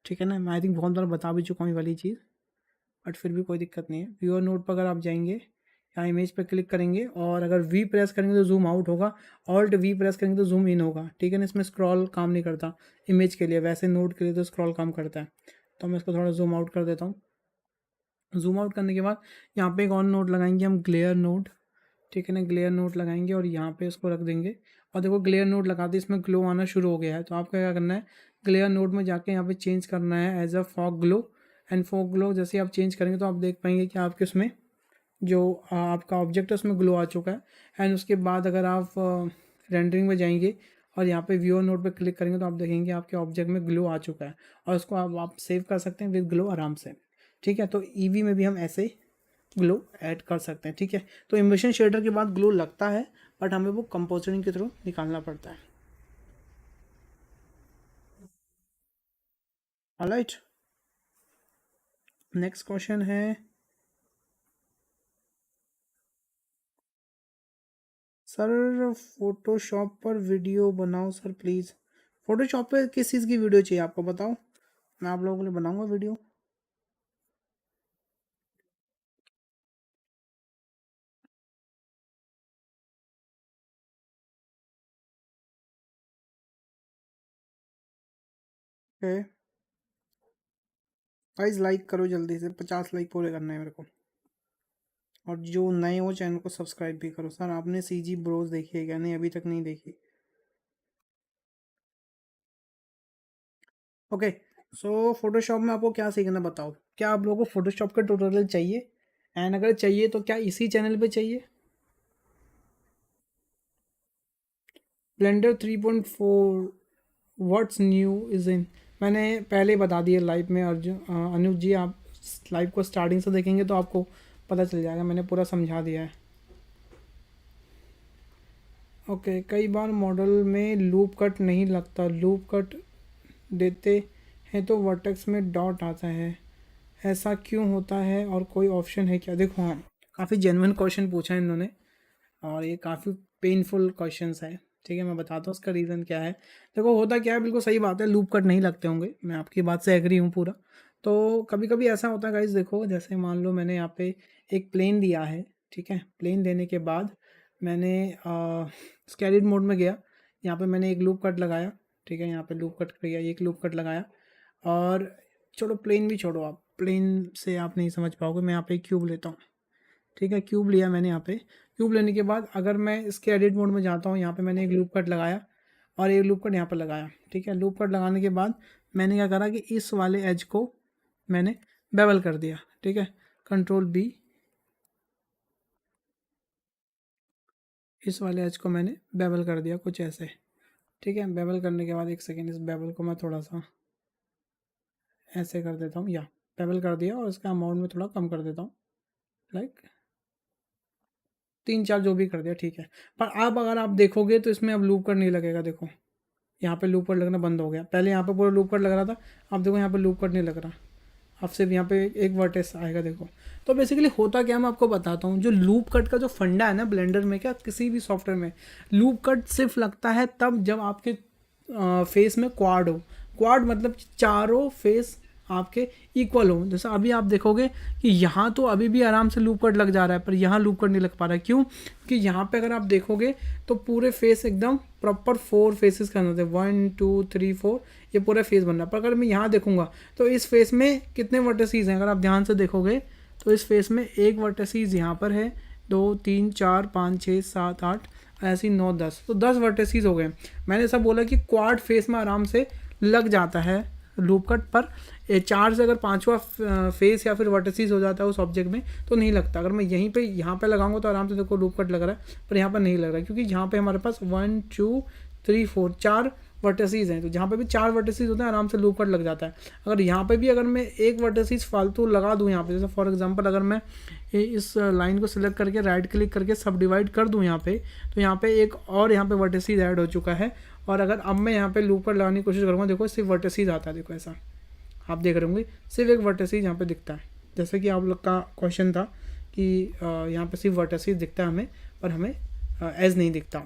ठीक है ना। मैं आई थिंक बहुत बार बता भी चुका हूँ ये वाली चीज़। बट फिर भी कोई दिक्कत नहीं है। व्यूअर नोड पर अगर आप जाएंगे, यहाँ इमेज पर क्लिक करेंगे और अगर वी प्रेस करेंगे तो जूम आउट होगा, ऑल्ट वी प्रेस करेंगे तो जूम इन होगा, ठीक है ना। इसमें स्क्रॉल काम नहीं करता इमेज के लिए, वैसे नोड के लिए तो स्क्रॉल काम करता है। तो मैं इसको थोड़ा जूम आउट कर देता हूँ। जूम आउट करने के बाद यहाँ पे एक और नोड लगाएंगे हम, ग्लेयर नोड, ठीक है ना। ग्लेयर नोड लगाएंगे और यहाँ पे इसको रख देंगे और देखो ग्लेयर नोड लगाते इसमें ग्लो आना शुरू हो गया है। तो आपको क्या करना है, ग्लेयर नोड में जाके यहाँ पे चेंज करना है as a fog glow. And fog glow जैसे आप चेंज करेंगे तो आप देख पाएंगे कि आपके उसमें जो आपका ऑब्जेक्ट है उसमें ग्लो आ चुका है। एंड उसके बाद अगर आप रेंडरिंग में जाएंगे और यहाँ पे व्यूअर नोड पे क्लिक करेंगे तो आप देखेंगे आपके ऑब्जेक्ट में ग्लो आ चुका है और उसको आप सेव कर सकते हैं विद ग्लो आराम से, ठीक है। तो ईवी में भी हम ऐसे ग्लो ऐड कर सकते हैं, ठीक है। तो इमोशन शेडर के बाद ग्लो लगता है बट हमें वो कंपोजिटिंग के थ्रू निकालना पड़ता है। ऑलराइट, नेक्स्ट क्वेश्चन है, सर फोटोशॉप पर वीडियो बनाओ सर प्लीज़। फोटोशॉप पे किस चीज़ की वीडियो चाहिए आपको बताओ, मैं आप लोगों के लिए बनाऊंगा वीडियो। ओके गाइस, लाइक करो जल्दी से, 50 लाइक पूरे करने हैं मेरे को। और जो नए हो चैनल को सब्सक्राइब भी करो। सर आपने सीजी ब्रोज देखी है क्या? नहीं, अभी तक नहीं देखी। ओके, सो फोटोशॉप में आपको क्या सीखना बताओ, क्या आप लोगों को फोटोशॉप का ट्यूटोरियल चाहिए? एंड अगर चाहिए तो क्या इसी चैनल पे चाहिए? Blender 3.4 what's new is in, मैंने पहले ही बता दिया लाइव में। अर्जुन अनुज जी, आप लाइव को स्टार्टिंग से देखेंगे तो आपको पता चल जाएगा, मैंने पूरा समझा दिया है। ओके, कई बार मॉडल में लूप कट नहीं लगता, लूप कट देते हैं तो वर्टेक्स में डॉट आता है, ऐसा क्यों होता है और कोई ऑप्शन है क्या? देखो हाँ, काफ़ी जेन्युइन क्वेश्चन पूछा है इन्होंने और ये काफ़ी पेनफुल क्वेश्चंस है, ठीक है। मैं बताता हूँ उसका रीज़न क्या है। देखो होता क्या है, बिल्कुल सही बात है, लूप कट नहीं लगते होंगे, मैं आपकी बात से एग्री हूँ पूरा। तो कभी कभी ऐसा होता है गाइस, देखो जैसे मान लो मैंने यहाँ पे एक प्लेन दिया है, ठीक है। प्लेन देने के बाद मैंने स्कैरिड मोड में गया, यहाँ पे मैंने एक लूप कट लगाया, ठीक है। यहाँ पे लूप कट किया, एक लूप कट लगाया और छोड़ो प्लेन भी छोड़ो, आप प्लेन से आप नहीं समझ पाओगे, मैं यहाँ पे क्यूब लेता हूँ, ठीक है। क्यूब लिया मैंने यहाँ पे, क्यूब लेने के बाद अगर मैं इसके एडिट मोड में जाता हूँ, यहाँ पे मैंने एक लूप कट लगाया और एक लूप कट यहाँ पर लगाया, ठीक है। लूप कट लगाने के बाद मैंने क्या करा कि इस वाले एज को मैंने बेवल कर दिया, ठीक है। कंट्रोल बी, इस वाले एज को मैंने बेवल कर दिया कुछ ऐसे, ठीक है। बेवल करने के बाद एक सेकेंड, इस बेवल को मैं थोड़ा सा ऐसे कर देता हूँ, या बेवल कर दिया और इसका अमाउंट में थोड़ा कम कर देता हूँ, लाइक 3 4 जो भी कर दिया, ठीक है। पर अब अगर आप देखोगे तो इसमें अब लूप कट नहीं लगेगा, देखो यहाँ पे लूप कट लगना बंद हो गया। पहले यहाँ पे पूरा लूप कट लग रहा था, अब देखो यहाँ पे लूप कट नहीं लग रहा, अब सिर्फ यहाँ पे एक वर्टेक्स आएगा, देखो। तो बेसिकली होता क्या, मैं आपको बताता हूँ। जो लूप कट का जो फंडा है ना ब्लेंडर में, क्या किसी भी सॉफ्टवेयर में, लूप कट सिर्फ लगता है तब जब आपके फेस में क्वाड हो। क्वाड मतलब चारों फेस आपके इक्वल हो। जैसे अभी आप देखोगे कि यहाँ तो अभी भी आराम से लूप कट लग जा रहा है, पर यहाँ लूप कट नहीं लग पा रहा है, क्यों? कि यहाँ पे अगर आप देखोगे तो पूरे फेस एकदम प्रॉपर 4 फेसेस का होते हैं, 1 2 3 4, ये पूरा फेस बन रहा है। पर अगर मैं यहाँ देखूंगा तो इस फेस में कितने वर्टिसेस हैं, अगर आप ध्यान से देखोगे तो इस फेस में एक वर्टिसेस यहाँ पर है, 2 3 4 5 6 7 8, ऐसे 9 10, तो 10 वर्टिसेस हो गए। मैंने ऐसा बोला कि क्वाड फेस में आराम से लग जाता है लूप कट, पर 4 से अगर 5वां फेस या फिर वर्टिसेस हो जाता है उस ऑब्जेक्ट में तो नहीं लगता। अगर मैं यहीं पे यहाँ पे लगाऊंगा तो आराम से देखो लूप कट लग रहा है, पर यहाँ पर नहीं लग रहा है, क्योंकि यहाँ पे हमारे पास 1 2 3 4 4 वर्टिसेस हैं। तो जहाँ पे भी 4 वर्टिसेस होते हैं आराम से लूप कट लग जाता है। अगर यहाँ पे भी अगर मैं एक वर्टिसेस फालतू लगा दूँ यहाँ पे, जैसे फॉर एग्जांपल अगर मैं इस लाइन को सिलेक्ट करके राइट क्लिक करके सब डिवाइड कर दूँ यहाँ पे, तो यहाँ पे एक और यहाँ पे वर्टिसेस ऐड हो चुका है। और अगर अब मैं यहाँ पे लूप कट लगाने की कोशिश करूँगा, देखो सिर्फ वर्टिसेस आता है, देखो ऐसा आप देख रहे होंगे, सिर्फ एक वर्टिसेस यहाँ पे दिखता है। जैसे कि आप लोग का क्वेश्चन था कि यहाँ पे सिर्फ वर्टिसेस दिखता है हमें, पर हमें एज नहीं दिखता।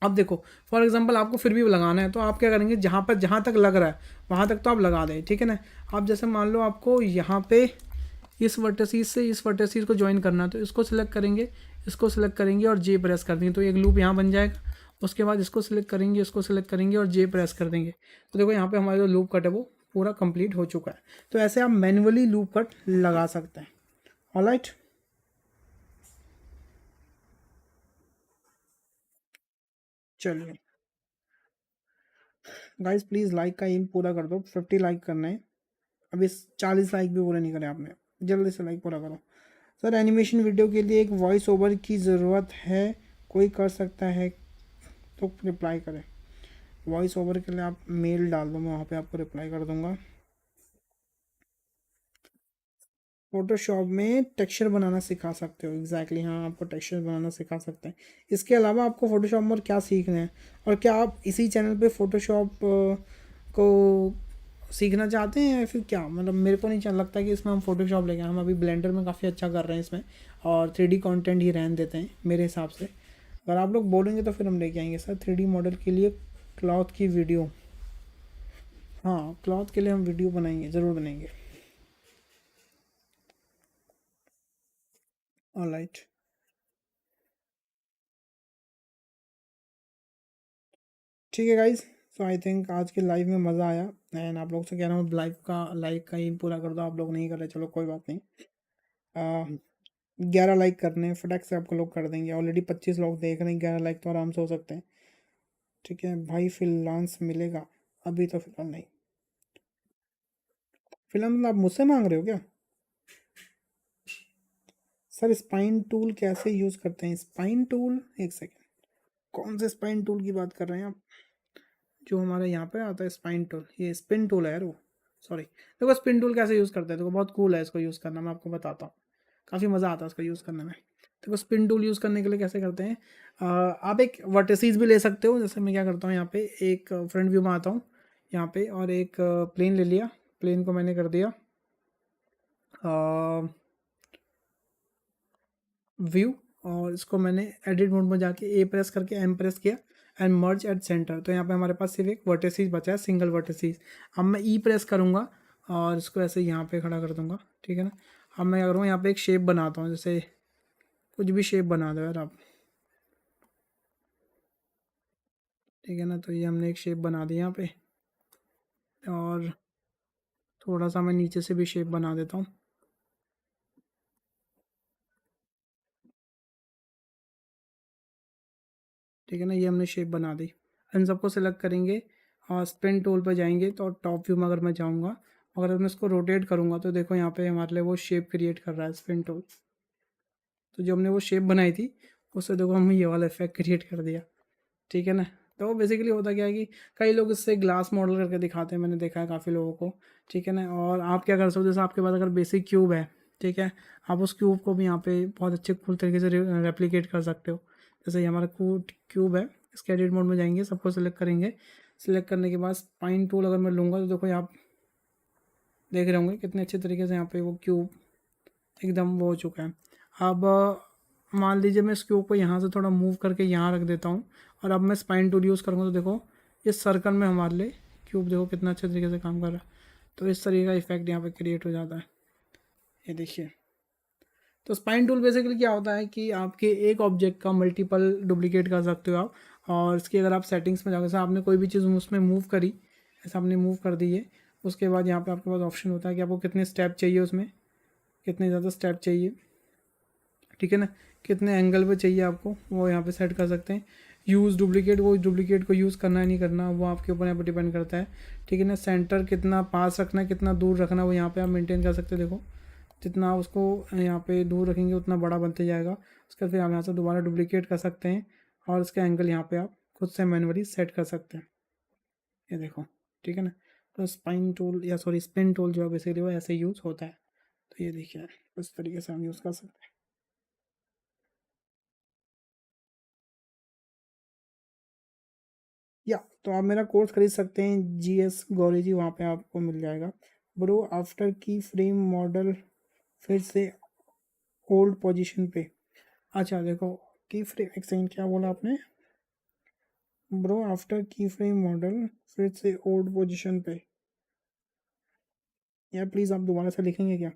अब देखो फॉर एग्जांपल आपको फिर भी लगाना है तो आप क्या करेंगे, जहाँ तक लग रहा है वहाँ तक तो आप लगा दें, ठीक है ना। आप जैसे मान लो आपको यहाँ पे इस वर्टिसेस से इस वर्टिसेस को ज्वाइन करना है, तो इसको सिलेक्ट करेंगे, इसको सिलेक्ट करेंगे और जे प्रेस कर देंगे, तो एक लूप यहाँ बन जाएगा। उसके बाद इसको सिलेक्ट करेंगे, इसको सिलेक्ट करेंगे और जे प्रेस कर देंगे, तो देखो यहाँ पे हमारा जो लूप कट है वो पूरा कंप्लीट हो चुका है। तो ऐसे आप मैन्युअली लूप कट लगा सकते हैं। ऑलराइट, चलिए गाइस प्लीज़ लाइक का एम पूरा कर दो, 50 लाइक करना है। अभी 40 लाइक भी पूरे नहीं करे आपने, जल्दी से लाइक पूरा करो। सर एनिमेशन वीडियो के लिए एक वॉइस ओवर की ज़रूरत है, कोई कर सकता है तो रिप्लाई करें। वॉइस ओवर के लिए आप मेल डाल दो, मैं वहाँ पे आपको रिप्लाई कर दूँगा। फोटोशॉप में टेक्सचर बनाना सिखा सकते हो, एग्जैक्टली हाँ, आपको टेक्सचर बनाना सिखा सकते हैं। इसके अलावा आपको फोटोशॉप में और क्या सीखना है, और क्या आप इसी चैनल पे फोटोशॉप को सीखना चाहते हैं या फिर क्या, मतलब मेरे को नहीं चल लगता कि इसमें हम फोटोशॉप लेके हम अभी ब्लेंडर में काफ़ी अच्छा कर रहे हैं इसमें, और 3D कंटेंट ही रहने देते हैं मेरे हिसाब से। अगर आप लोग बोलेंगे तो फिर हम लेके आएंगे सर 3D मॉडल के लिए क्लॉथ की वीडियो। हाँ, क्लॉथ के लिए हम वीडियो बनाएंगे, ज़रूर बनाएंगे। ऑलराइट, ठीक है गाइज। सो आई थिंक आज के लाइव में मज़ा आया, एंड आप लोग से कह रहा हूँ लाइव का लाइक का ही पूरा कर दो, आप लोग नहीं कर रहे, चलो कोई बात नहीं। 11 लाइक करने हैं, फटाक से आपको लोग कर देंगे, ऑलरेडी 25 लोग देख रहे हैं, 11 लाइक तो आराम से हो सकते हैं। ठीक है भाई, फ्रीलांस मिलेगा? अभी तो फिलहाल नहीं। फिलहाल मतलब आप मुझसे मांग रहे हो क्या? सर स्पाइन टूल कैसे यूज़ करते हैं? स्पाइन टूल, एक सेकेंड, कौन से स्पाइन टूल की बात कर रहे हैं आप? जो हमारे यहाँ पे आता है स्पाइन टूल, ये स्पिन टूल है यार वो, सॉरी। देखो स्पिन टूल कैसे यूज़ करते हैं, देखो बहुत कूल है इसको यूज़ करना, मैं आपको बताता हूँ, काफ़ी मज़ा आता है इसको यूज़ करने में। देखो स्पिन टूल यूज़ करने के लिए कैसे करते हैं, आप एक वर्टिसेस भी ले सकते हो, जैसे मैं क्या करता हूँ यहाँ पे एक फ्रंट व्यू में आता हूँ यहाँ पे, और एक प्लेन ले लिया, प्लेन को मैंने कर दिया व्यू, और इसको मैंने एडिट मोड में जाके ए प्रेस करके एम प्रेस किया एंड मर्ज एट सेंटर, तो यहाँ पे हमारे पास सिर्फ एक वर्टिसेस बचा है, सिंगल वर्टिसेस। अब मैं ई प्रेस करूँगा और इसको ऐसे यहाँ पे खड़ा कर दूँगा, ठीक है ना। अब मैं क्या करूँगा, यहाँ पे एक शेप बनाता हूँ, जैसे कुछ भी शेप बना दो यार आप, ठीक है ना। तो ये हमने एक शेप बना दी यहाँ पे, और थोड़ा सा मैं नीचे से भी शेप बना देता हूँ, ठीक है ना। ये हमने शेप बना दी, इन सबको सेलेक्ट करेंगे और स्पिन टूल पर जाएंगे, तो टॉप व्यू में अगर मैं जाऊँगा, अगर मैं इसको रोटेट करूँगा तो देखो यहाँ पे हमारे लिए वो शेप क्रिएट कर रहा है स्पिन टूल। तो जो हमने वो शेप बनाई थी उससे देखो हमने ये वाला इफेक्ट क्रिएट कर दिया, ठीक है ना। तो बेसिकली होता क्या है कि कई लोग इससे ग्लास मॉडल करके दिखाते हैं, मैंने देखा है काफ़ी लोगों को, ठीक है ना। और आप क्या कर सकते हो, जैसे आपके पास अगर बेसिक क्यूब है, ठीक है, आप उस क्यूब को भी यहाँ पे बहुत अच्छे कूल तरीके से रेप्लिकेट कर सकते हो। जैसे ये हमारा क्यूब है, इसके एडिट मोड में जाएंगे, सबको सिलेक्ट करेंगे, सिलेक्ट करने के बाद स्पाइन टूल अगर मैं लूँगा तो देखो आप देख रहे होंगे कितने अच्छे तरीके से यहाँ पे वो क्यूब एकदम वो हो चुका है। अब मान लीजिए मैं इस क्यूब को यहाँ से थोड़ा मूव करके यहाँ रख देता हूँ, और अब मैं स्पाइन टूल यूज़ करूँगा तो देखो इस सर्कल में हमारे लिए क्यूब देखो कितना अच्छे तरीके से काम कर रहा है। तो इस तरीके का इफेक्ट यहाँ पे क्रिएट हो जाता है, ये देखिए। तो स्पाइन टूल बेसिकली क्या होता है कि आपके एक ऑब्जेक्ट का मल्टीपल डुप्लीकेट कर सकते हो आप, और इसकी अगर आप सेटिंग्स में जाकर, जैसे आपने कोई भी चीज़ उसमें मूव करी, ऐसा आपने मूव कर दी है, उसके बाद यहाँ पे आपके पास ऑप्शन होता है कि आपको कितने स्टेप चाहिए, उसमें कितने ज़्यादा स्टेप चाहिए, ठीक है ना, कितने एंगल पे चाहिए आपको, वो यहाँ पे सेट कर सकते हैं। यूज़ डुप्लीकेट, वो डुप्लीकेट को यूज़ करना है नहीं करना वो आपके ऊपर यहाँ पे डिपेंड करता है, ठीक है ना। सेंटर कितना पास रखना है, कितना दूर रखना, वो यहाँ पे आप मेंटेन कर सकते हैं। देखो जितना आप उसको यहाँ पे दूर रखेंगे उतना बड़ा बनते जाएगा, उसके बाद फिर आप यहाँ से दोबारा डुप्लीकेट कर सकते हैं, और इसका एंगल यहाँ पे आप खुद से मैनुअली सेट कर सकते हैं, ये देखो, ठीक है ना। तो स्पाइन टूल या सॉरी स्पिन टूल जो है बेसिकली वो ऐसे यूज़ होता है। तो ये देखिए इस तरीके से हम यूज़ कर सकते हैं। या तो आप मेरा कोर्स खरीद सकते हैं, GS गौरी जी, वहाँ पे आपको मिल जाएगा। ब्रो आफ्टर की फ्रेम मॉडल फिर से ओल्ड पोजीशन पे, अच्छा देखो की फ्रेम, एक सेकंड क्या बोला आपने? ब्रो आफ्टर की फ्रेम मॉडल फिर से ओल्ड पोजीशन पे, यार प्लीज़ आप दोबारा से लिखेंगे क्या?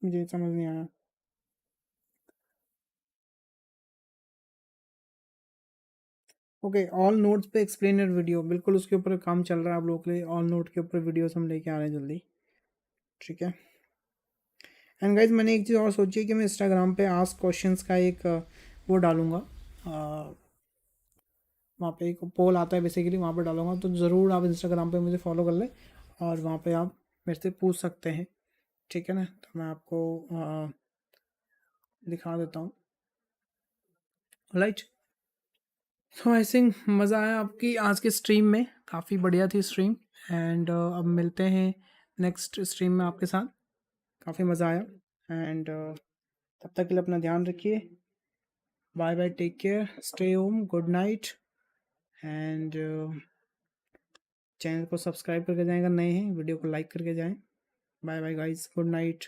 मुझे समझ नहीं आया। ओके, ऑल नोट्स पे एक्सप्लेनर वीडियो, बिल्कुल उसके ऊपर काम चल रहा है आप लोगों के लिए। ऑल नोट के ऊपर वीडियोस हम लेके आ रहे हैं जल्दी, ठीक है। एंड गाइज मैंने एक चीज़ और सोची है कि मैं इंस्टाग्राम पे आस्क क्वेश्चंस का एक वो डालूंगा। वहाँ पे एक पोल आता है बेसिकली, वहाँ पे डालूंगा, तो ज़रूर आप इंस्टाग्राम पे मुझे फॉलो कर लें और वहाँ पे आप मेरे से पूछ सकते हैं, ठीक है ना। तो मैं आपको दिखा देता हूँ, राइट। सो आई थिंक मज़ा आया आपकी आज के स्ट्रीम में, काफ़ी बढ़िया थी स्ट्रीम। एंड अब मिलते हैं नेक्स्ट स्ट्रीम में आपके साथ, काफ़ी मज़ा आया। एंड तब तक के लिए अपना ध्यान रखिए, bye bye, take care, stay home, good night. And channel को सब्सक्राइब करके जाएं अगर नए हैं, वीडियो को लाइक करके जाएं। Bye bye guys, good night.